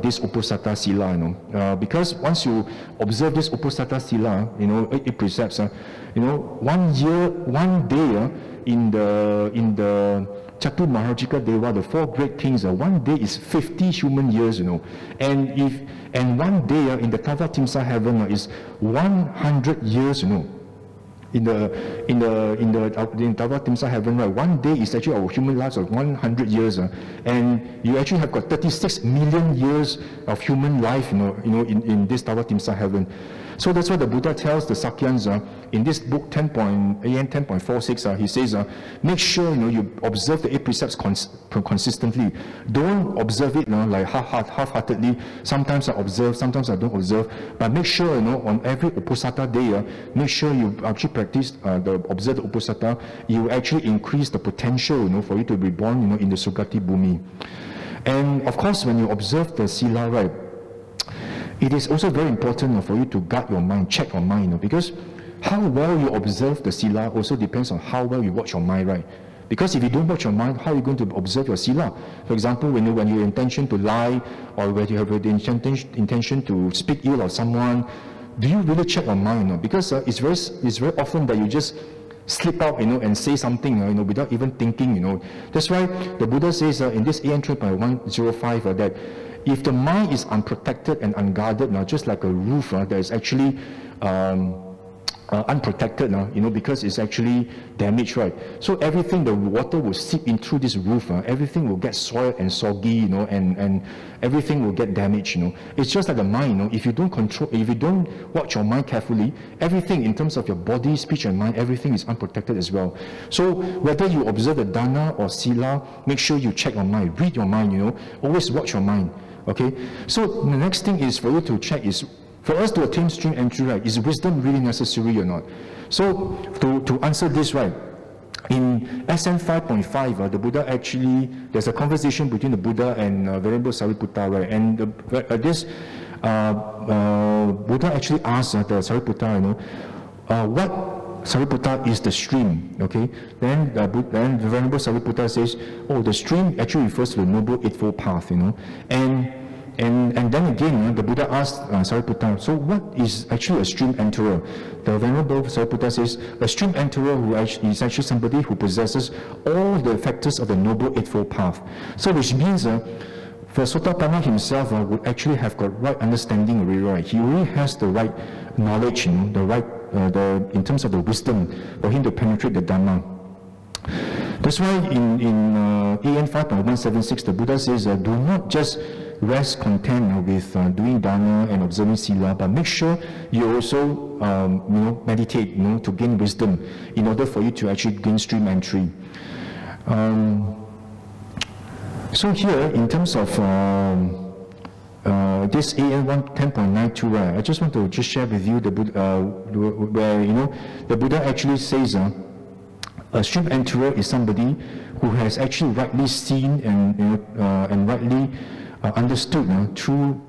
S1: this Uposatha Sila, you know. Because once you observe this Uposatha Sila, you know, 8 precepts, you know, 1 day in the Chatu Maharajika Deva, the 4 great kings, 1 day is 50 human years, you know. And 1 day in the Tavatimsa heaven is 100 years, you know. In the Tavatimsa heaven, right, 1 day is actually our human lives of 100 years, and you actually have got 36 million years of human life, you know, in this Tavatimsa heaven. So that's what the Buddha tells the Sakyans in this book 10.46. He says, make sure, you know, you observe the 8 precepts consistently. Don't observe it, you know, like half-heartedly. Sometimes I observe, sometimes I don't observe. But make sure, you know, on every Uposatha day, make sure you actually practice observe the Uposatha. You actually increase the potential, you know, for you to be born, you know, in the Sugati Bhumi. And of course, when you observe the Sila, right, it is also very important for you to guard your mind, check your mind, you know, because how well you observe the Sila also depends on how well you watch your mind, right? Because if you don't watch your mind, how are you going to observe your Sila? For example, when you intention to lie, or when you have the intention to speak ill of someone, do you really check your mind? You know? Because it's very often that you just slip out, you know, and say something, you know, without even thinking, you know. That's why the Buddha says in this AN 3.105 that if the mind is unprotected and unguarded, now just like a roof that is actually unprotected, you know, because it's actually damaged, right? So everything, the water will seep in through this roof, everything will get soiled and soggy, you know, and everything will get damaged, you know. It's just like the mind, you know, if you don't control, if you don't watch your mind carefully, everything in terms of your body, speech and mind, everything is unprotected as well. So whether you observe the dana or sila, make sure you check your mind, read your mind, you know, always watch your mind. Okay, so the next thing is for you to check is, for us to attain stream entry, right, is wisdom really necessary or not? So to answer this, right, in SM 5.5, the Buddha actually, there's a conversation between the Buddha and Venerable Sariputta, right, and Buddha actually asked the Sariputta, you know, what Sariputta is the stream, okay? Then the Venerable Sariputta says, oh, the stream actually refers to the Noble Eightfold Path, you know. And And then again, the Buddha asked Sariputta, so what is actually a stream enterer? The Venerable Sariputta says, a stream enterer who is actually somebody who possesses all the factors of the Noble Eightfold Path. So which means for Sotapanna himself would actually have got right understanding already, right? He really has the right knowledge, the right, in terms of the wisdom for him to penetrate the Dhamma. That's why in AN 5.176, the Buddha says, do not just rest content with doing Dharma and observing Sila, but make sure you also meditate to gain wisdom in order for you to actually gain stream entry. So here, in terms of this AN 10.92, right, I just want to just share with you the Buddha, where the Buddha actually says a stream enterer is somebody who has actually rightly seen and rightly understood through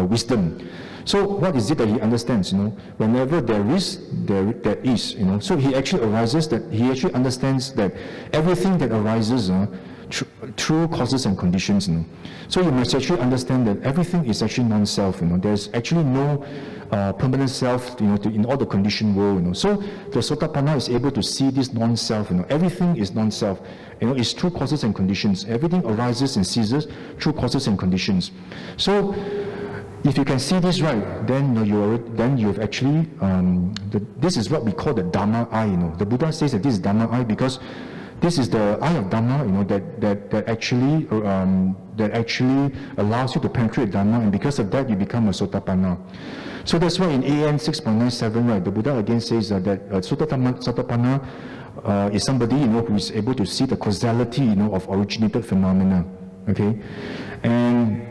S1: wisdom. So what is it that he understands? Whenever there is. So he actually understands that everything that arises through causes and conditions. So you must actually understand that everything is actually non-self. There's actually no permanent self in all the conditioned world. So the Sotapanna is able to see this non-self. Everything is non-self. It's through causes and conditions. Everything arises and ceases through causes and conditions. So if you can see this right, then you've actually this is what we call the Dharma Eye. The Buddha says that this is Dharma Eye because this is the eye of Dhamma, that actually allows you to penetrate Dhamma, and because of that you become a Sotapanna. So that's why in AN 6.97, right, the Buddha again says that Sotapanna is somebody who is able to see the causality of originated phenomena. Okay, and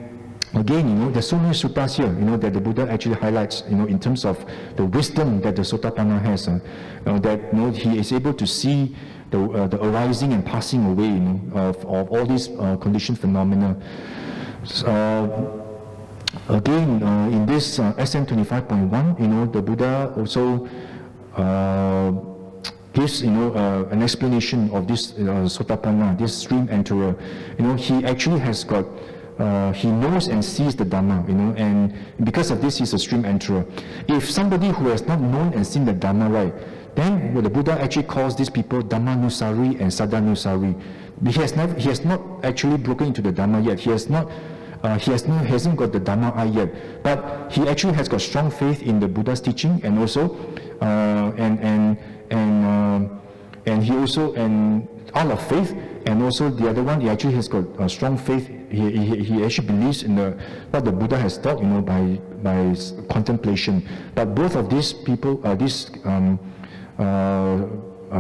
S1: again, there's so many suttas here, that the Buddha actually highlights, in terms of the wisdom that the Sotapanna has, that he is able to see the arising and passing away of all these conditioned phenomena. Again, in this SN 25.1, the Buddha also gives an explanation of this Sotapanna, this stream enterer. He actually has got he knows and sees the Dhamma, and because of this, he's a stream enterer. If somebody who has not known and seen the Dhamma, right, then the Buddha actually calls these people Dhamma-nusari and Sada-nusari. He has not actually broken into the Dhamma yet. He hasn't got the Dhamma Eye yet. But he actually has got strong faith in the Buddha's teaching, and also he also out of faith, and also the other one, he actually has got a strong faith. He actually believes in what the Buddha has taught, by contemplation. But both of these people,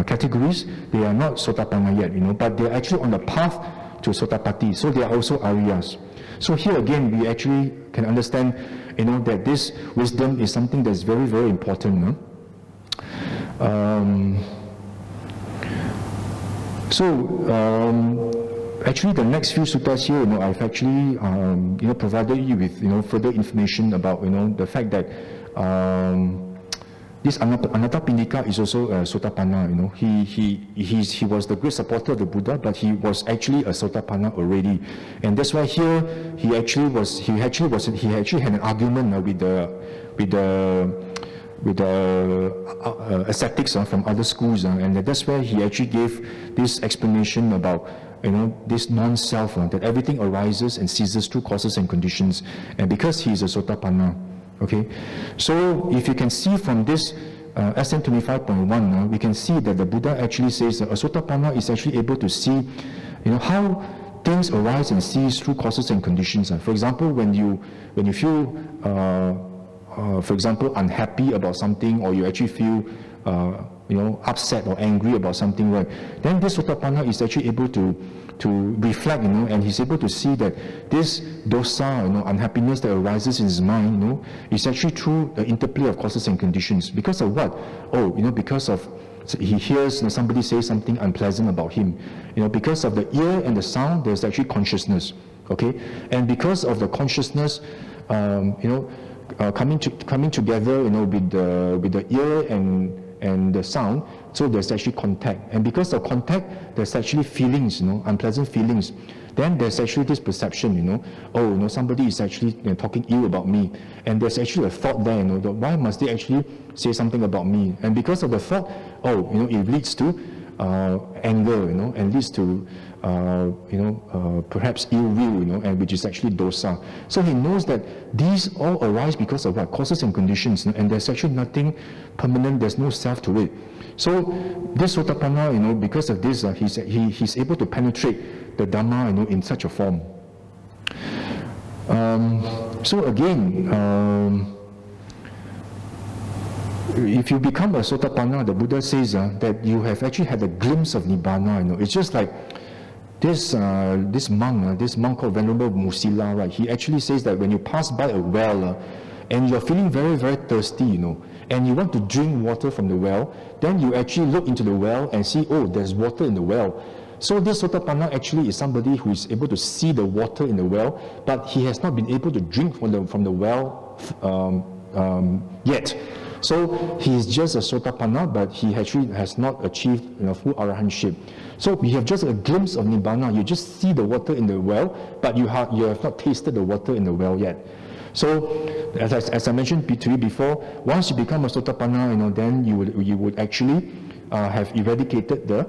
S1: categories, they are not Sotapanna yet, but they are actually on the path to Sotapatti. So they are also Aryas. So here again, we actually can understand, that this wisdom is something that's very, very important. Actually, the next few suttas here, I've actually, provided you with, further information about, the fact that this Anathapindika is also a Sotapanna. He was the great supporter of the Buddha, but he was actually a Sotapanna already, and that's why here he actually had an argument with the ascetics from other schools, and that's where he actually gave this explanation about this non-self, that everything arises and ceases through causes and conditions, and because he is a Sotapanna. Okay, so if you can see from this SN 25.1, we can see that the Buddha actually says that a Sotapanna is actually able to see, how things arise and cease through causes and conditions. For example, when you feel for example, unhappy about something, or you actually feel, upset or angry about something, right? Then this Sotapanna is actually able to reflect, and he's able to see that this dosa, unhappiness that arises in his mind, is actually through the interplay of causes and conditions. Because of what? Oh, because of he hears somebody say something unpleasant about him. Because of the ear and the sound, there's actually consciousness. Okay, and because of the consciousness, coming together, with the ear and the sound, so there's actually contact. And because of contact, there's actually feelings, unpleasant feelings. Then there's actually this perception, somebody is actually talking ill about me. And there's actually a thought there, that why must they actually say something about me? And because of the thought, it leads to anger, and leads to, perhaps ill will, and which is actually dosa. So he knows that these all arise because of what? Causes and conditions, and there's actually nothing permanent, there's no self to it. So this Sotapanna, because of this, he's able to penetrate the Dhamma, in such a form. So again, if you become a Sotapanna, the Buddha says that you have actually had a glimpse of Nibbana. It's just like this monk called Venerable Musila, right? He actually says that when you pass by a well and you're feeling very, very thirsty, and you want to drink water from the well, then you actually look into the well and see, oh, there's water in the well. So this Sotapanna actually is somebody who is able to see the water in the well, but he has not been able to drink from the well yet. So he is just a Sotapanna, but he actually has not achieved full arahantship. So we have just a glimpse of Nibbana. You just see the water in the well, but you have not tasted the water in the well yet. So, as I mentioned to you before, once you become a Sotapanna, then you would actually have eradicated the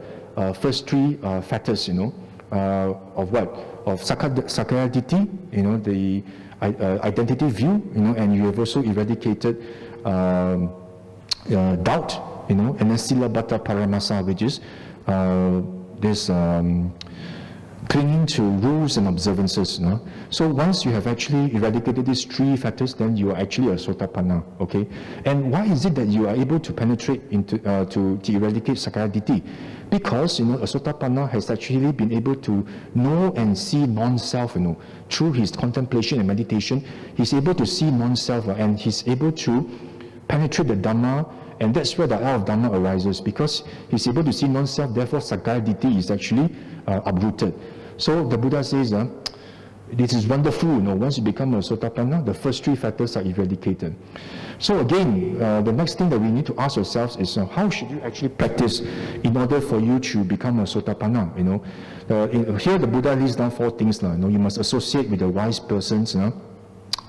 S1: first three factors, of what? Of Sakayaditi, the identity view, and you have also eradicated doubt, and then Silabhata Paramasa, which is this clinging to rules and observances. So once you have actually eradicated these three factors, then you are actually a Sotapanna. Okay. And why is it that you are able to penetrate into to eradicate Sakayaditi? Because a Sotapanna has actually been able to know and see non-self. Through his contemplation and meditation, he's able to see non-self, and he's able to penetrate the Dhamma. And that's where the I of Dhamma arises, because he's able to see non-self, therefore Sakayaditi is actually uprooted. So the Buddha says, this is wonderful, once you become a Sotapanna, the first three factors are eradicated. So again, the next thing that we need to ask ourselves is, how should you actually practice in order for you to become a Sotapanna? Here the Buddha lists down four things. You must associate with the wise persons,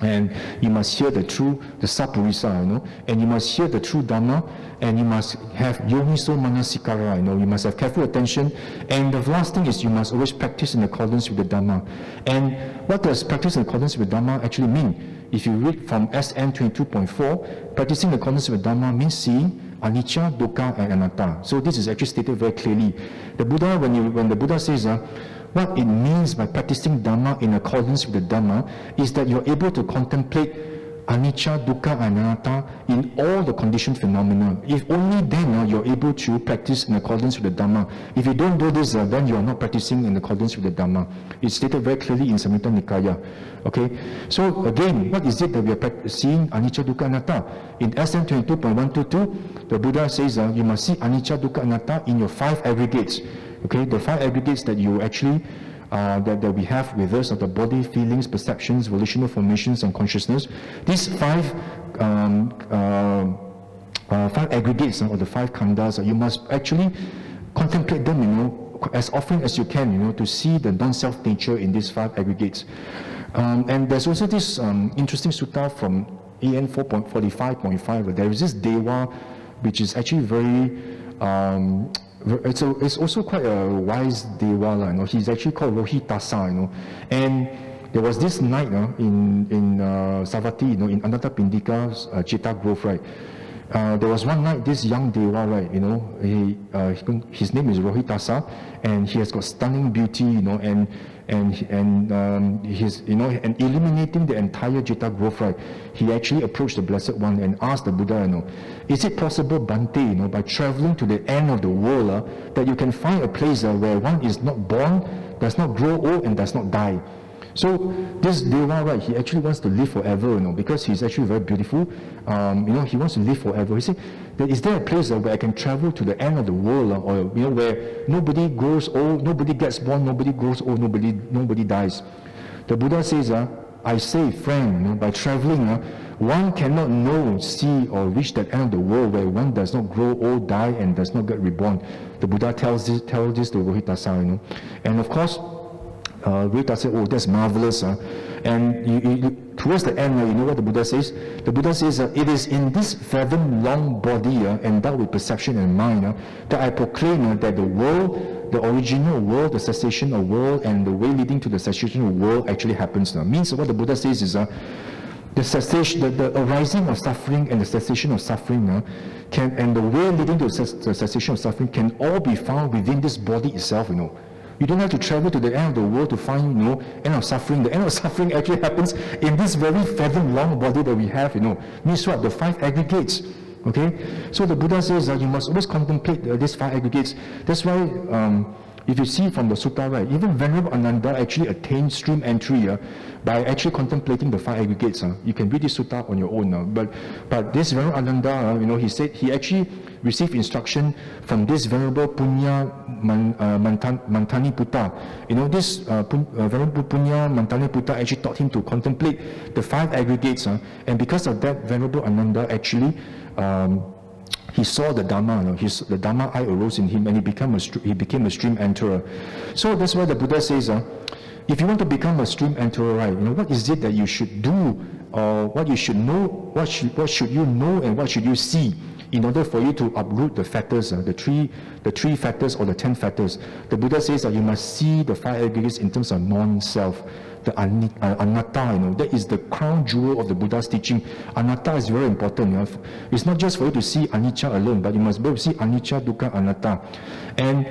S1: and you must hear the Sappurisa, and you must hear the true Dhamma, and you must have Yoniso Manasikara, you must have careful attention, and the last thing is you must always practice in accordance with the Dhamma. And what does practice in accordance with Dhamma actually mean? If you read from SN 22.4, practicing in accordance with Dhamma means seeing anicca, dukkha, and anatta. So this is actually stated very clearly. The Buddha, when the Buddha says, what it means by practicing Dhamma in accordance with the Dhamma is that you're able to contemplate anicca, dukkha, and anatta in all the conditioned phenomena. If only then you're able to practice in accordance with the Dhamma. If you don't do this, then you are not practicing in accordance with the Dhamma. It's stated very clearly in Samyutta Nikaya. Okay? So again, what is it that we are seeing anicca, dukkha, anatta? In SM 22.122, the Buddha says you must see anicca, dukkha, anatta in your five aggregates. Okay, the five aggregates that you actually that we have with us are the body, feelings, perceptions, volitional formations, and consciousness. These five aggregates, or the five khandhas, you must actually contemplate them, as often as you can, to see the non-self nature in these five aggregates. And there's also this interesting sutta from AN 4.45.5. There is this Deva, which is actually very it's also quite a wise Deva, He's actually called Rohitasa, And there was this night in Savatthi, in Anatta Pindika's Chitta Grove, right? There was one night, this young Deva, right? His name is Rohitasa, and he has got stunning beauty, and he's, and illuminating the entire Chitta Grove, right? He actually approached the Blessed One and asked the Buddha, is it possible, Bhante, by traveling to the end of the world, that you can find a place where one is not born, does not grow old, and does not die? So this Deva, right, he actually wants to live forever, because he's actually very beautiful. He wants to live forever. He said, is there a place where I can travel to the end of the world, or where nobody grows old, nobody gets born, nobody grows old, nobody dies? The Buddha says, I say, friend, by traveling one cannot know, see, or reach that end of the world where one does not grow old, die, and does not get reborn. The Buddha tells this to Rohitasa, And of course, Rohitasa said, oh, that's marvelous. And towards the end, you know what the Buddha says? The Buddha says, it is in this fathom-long body, endowed with perception and mind, that I proclaim that the world, the original world, the cessation of world, and the way leading to the cessation of world actually happens. Means what the Buddha says is, the cessation, the arising of suffering and the cessation of suffering, and the way leading to the cessation of suffering can all be found within this body itself. You don't have to travel to the end of the world to find, end of suffering. The end of suffering actually happens in this very fathom-long body that we have. Means what? The 5 aggregates. Okay. So the Buddha says you must always contemplate these 5 aggregates. That's why. If you see from the sutta, right, even Venerable Ananda actually attained stream entry by actually contemplating the 5 aggregates. You can read this sutta on your own. But this Venerable Ananda, he said he actually received instruction from this Venerable Punya Mantani Putta. This Venerable Punya Mantani Putta actually taught him to contemplate the 5 aggregates. And because of that, Venerable Ananda actually he saw the Dhamma, the Dharma Eye arose in him, and he became a stream enterer. So that's why the Buddha says, if you want to become a stream enterer, right, what is it that you should do, or what you should know, what should you know, and what should you see, in order for you to uproot the fetters, the three fetters or the 10 fetters. The Buddha says that you must see the 5 aggregates in terms of non-self. The anatta, that is the crown jewel of the Buddha's teaching. Anatta is very important. It's not just for you to see anicca alone, but you must be able to see anicca, dukkha, anatta. And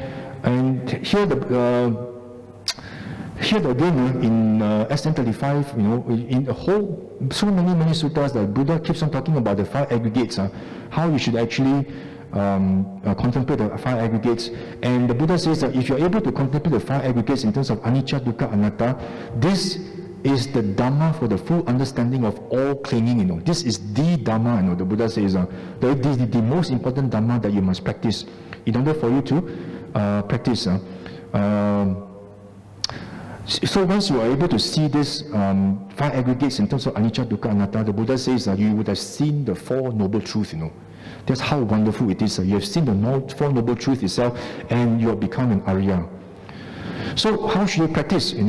S1: here again in SN35, in the whole, so many suttas, the Buddha keeps on talking about the 5 aggregates, how you should actually contemplate the 5 aggregates. And the Buddha says that if you're able to contemplate the 5 aggregates in terms of anicca, dukkha, anatta, this is the Dhamma for the full understanding of all clinging. This is the Dhamma. The Buddha says the most important Dhamma that you must practice in order for you to practice. So once you are able to see these 5 aggregates in terms of anicca, dukkha, anatta, the Buddha says that you would have seen the 4 noble truths. That's how wonderful it is. You have seen the 4 noble truths itself, and you have become an Arya. So how should you practice? We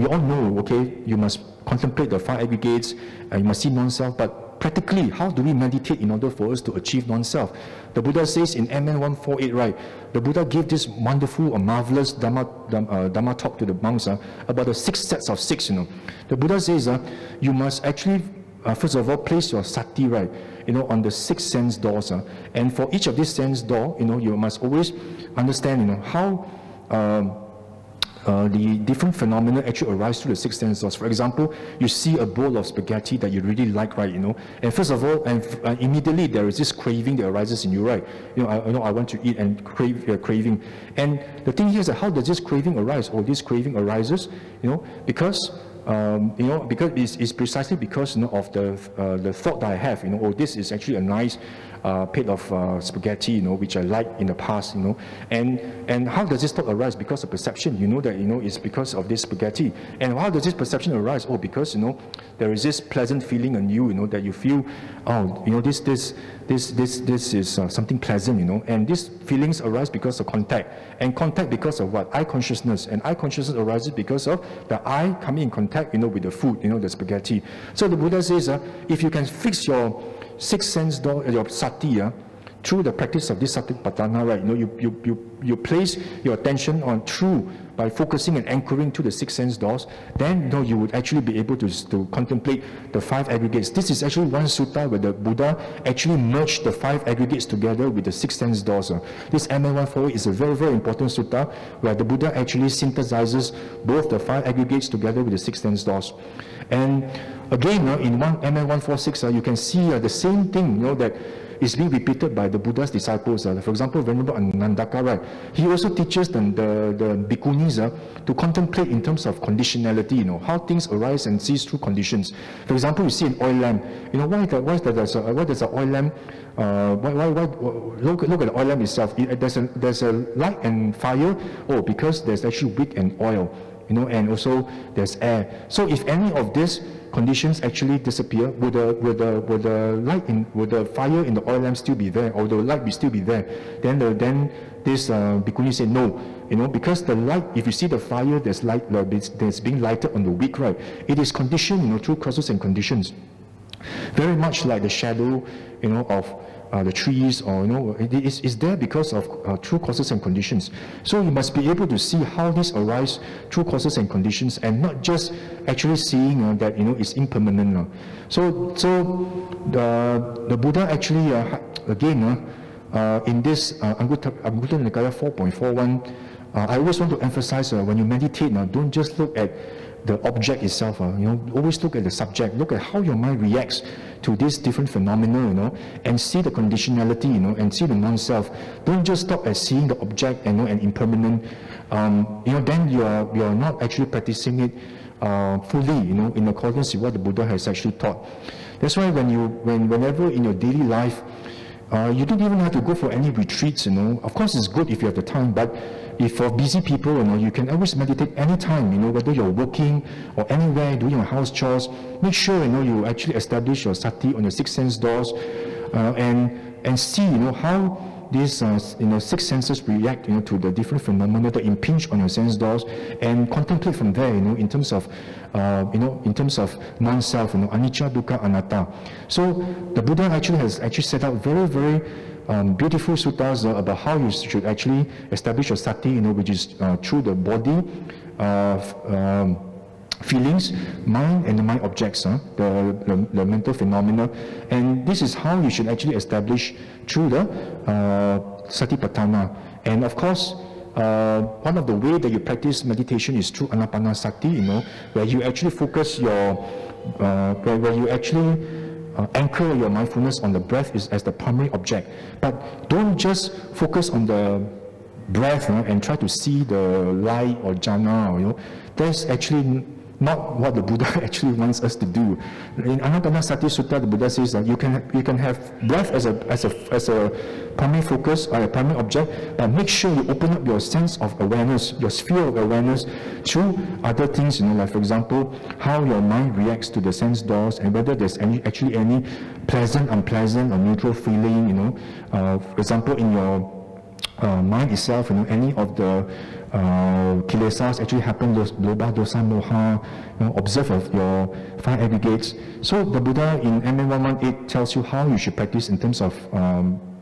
S1: all know, okay, you must contemplate the 5 aggregates, and you must see non-self, but practically, how do we meditate in order for us to achieve non-self? The Buddha says in MN 148, right, the Buddha gave this wonderful or marvelous Dhamma talk to the monks about the 6 sets of 6. The Buddha says you must actually, first of all, place your sati, right, on the 6 sense doors. And for each of these sense door, you must always understand, how the different phenomena actually arise through the 6 sense doors. For example, you see a bowl of spaghetti that you really like, right, and first of all, immediately there is this craving that arises in you, right? I want to eat, and craving. And the thing here is that how does this craving arise? Or this craving arises, because because it's precisely because of the thought that I have, oh, this is actually a nice plate of spaghetti, which I liked in the past, and how does this thought arise? Because of perception, that it's because of this spaghetti. And how does this perception arise? Oh, because there is this pleasant feeling in you, that you feel, oh, this is something pleasant, and these feelings arise because of contact, and contact because of what? Eye consciousness, and eye consciousness arises because of the eye coming in contact, with the food, the spaghetti. So the Buddha says, if you can fix your 6 sense door, your sati, through the practice of this satipatthana, right, you place your attention on through by focusing and anchoring to the 6 sense doors, then you would actually be able to contemplate the 5 aggregates. This is actually one sutta where the Buddha actually merged the 5 aggregates together with the 6 sense doors. This MN148 is a very, very important sutta where the Buddha actually synthesizes both the 5 aggregates together with the 6 sense doors. And again, in MN146, you can see the same thing, that is being repeated by the Buddha's disciples. For example, Venerable Anandaka, right? He also teaches the bhikkhunis to contemplate in terms of conditionality, how things arise and cease through conditions. For example, you see an oil lamp. Why does an oil lamp? Look at the oil lamp itself. There's a light and fire. Oh, because there's actually wick and oil. And also there's air. So if any of this conditions actually disappear, would the fire in the oil lamp still be there, or the light will still be there? Then this bhikkhuni said no, because the light, if you see the fire, there's light that's being lighted on the wick, right? It is conditioned, through causes and conditions. Very much like the shadow, of the trees, or it's there because of true causes and conditions. So you must be able to see how this arises through causes and conditions, and not just actually seeing that it's impermanent. So the Buddha actually again in this Anguttara Nikaya 4.41, I always want to emphasize when you meditate, don't just look at the object itself, always look at the subject, look at how your mind reacts to this different phenomena, and see the conditionality, and see the non-self. Don't just stop at seeing the object, and impermanent. Then you're not actually practicing it fully, in accordance with what the Buddha has actually taught. That's why whenever in your daily life, you don't even have to go for any retreats, Of course, it's good if you have the time, but if for busy people, you can always meditate anytime, whether you're working or anywhere, doing your house chores. Make sure, you actually establish your sati on your six sense doors, and see, how these, six senses react, to the different phenomena that impinge on your sense doors, and contemplate from there, in terms of, non-self, anicca, dukkha, anatta. So the Buddha actually has set out very, very beautiful suttas about how you should actually establish your sati, which is through the body, feelings, mind, and the mind objects, the mental phenomena. And this is how you should actually establish through the satipatthana. And of course, one of the ways that you practice meditation is through anapanasati, where you actually focus your, where you actually anchor your mindfulness on the breath as the primary object. But don't just focus on the breath and try to see the light or jhana. That's actually not what the Buddha actually wants us to do. In Anapanasati Sutta, the Buddha says that you can have breath as a primary focus or a primary object, but make sure you open up your sense of awareness, your sphere of awareness, through other things, like for example, how your mind reacts to the sense doors, and whether there's actually any pleasant, unpleasant, or neutral feeling. For example, in your mind itself, any of the kilesas actually happen, those lobha, dosa, moha, observe of your five aggregates. So the Buddha in MA 118 tells you how you should practice in terms of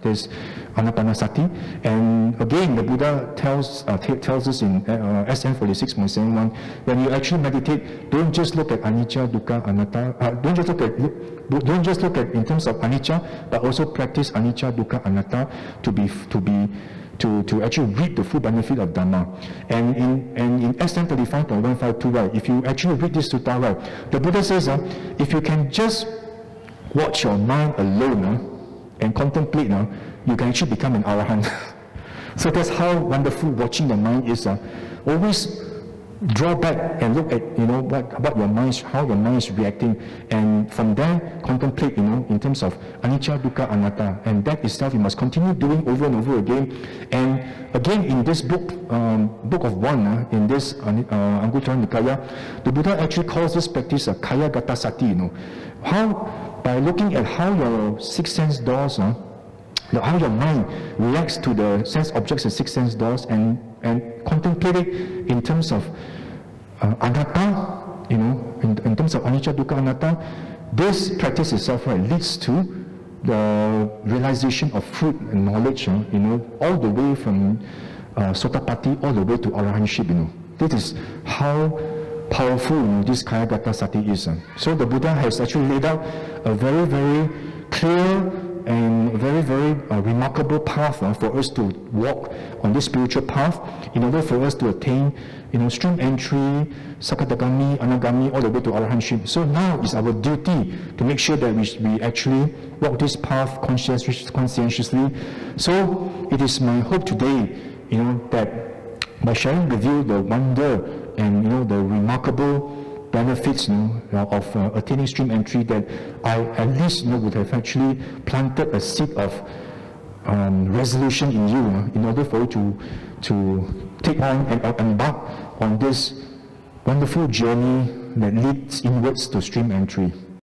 S1: this anapanasati. And again, the Buddha tells us in SN 46.71, when you actually meditate, don't just look at anicca, dukkha, anatta. Don't just look at in terms of anicca, but also practice anicca, dukkha, anatta to actually reap the full benefit of Dhamma. And in SN 35.152, right, if you actually read this sutta, right, the Buddha says, if you can just watch your mind alone and contemplate, you can actually become an arahant. So that's how wonderful watching the mind is. Always draw back and look at what your mind, how your mind is reacting, and from there contemplate in terms of anicca, dukkha, anatta, and that itself you must continue doing over and over again. And again, in this book of one, in this Anguttara Nikaya, the Buddha actually calls this practice a kaya gata sati. How, by looking at how your six sense doors, how your mind reacts to the sense objects and six sense doors, and contemplate it in terms of anatta, in terms of anicca, dukkha, anatta. This practice itself, right, leads to the realization of fruit and knowledge, all the way from Sotapatti all the way to Arahantship. This is how powerful this Kaya Gata Sati is. So the Buddha has actually laid out a very, very clear and very, very remarkable path for us to walk on this spiritual path in order for us to attain, stream entry, sakadagami, anagami, all the way to arahantship. So now it's our duty to make sure that we actually walk this path conscientiously. So it is my hope today, that by sharing with you the wonder and the remarkable benefits of attaining stream entry, that I at least would have actually planted a seed of resolution in you in order for you to take on and embark on this wonderful journey that leads inwards to stream entry.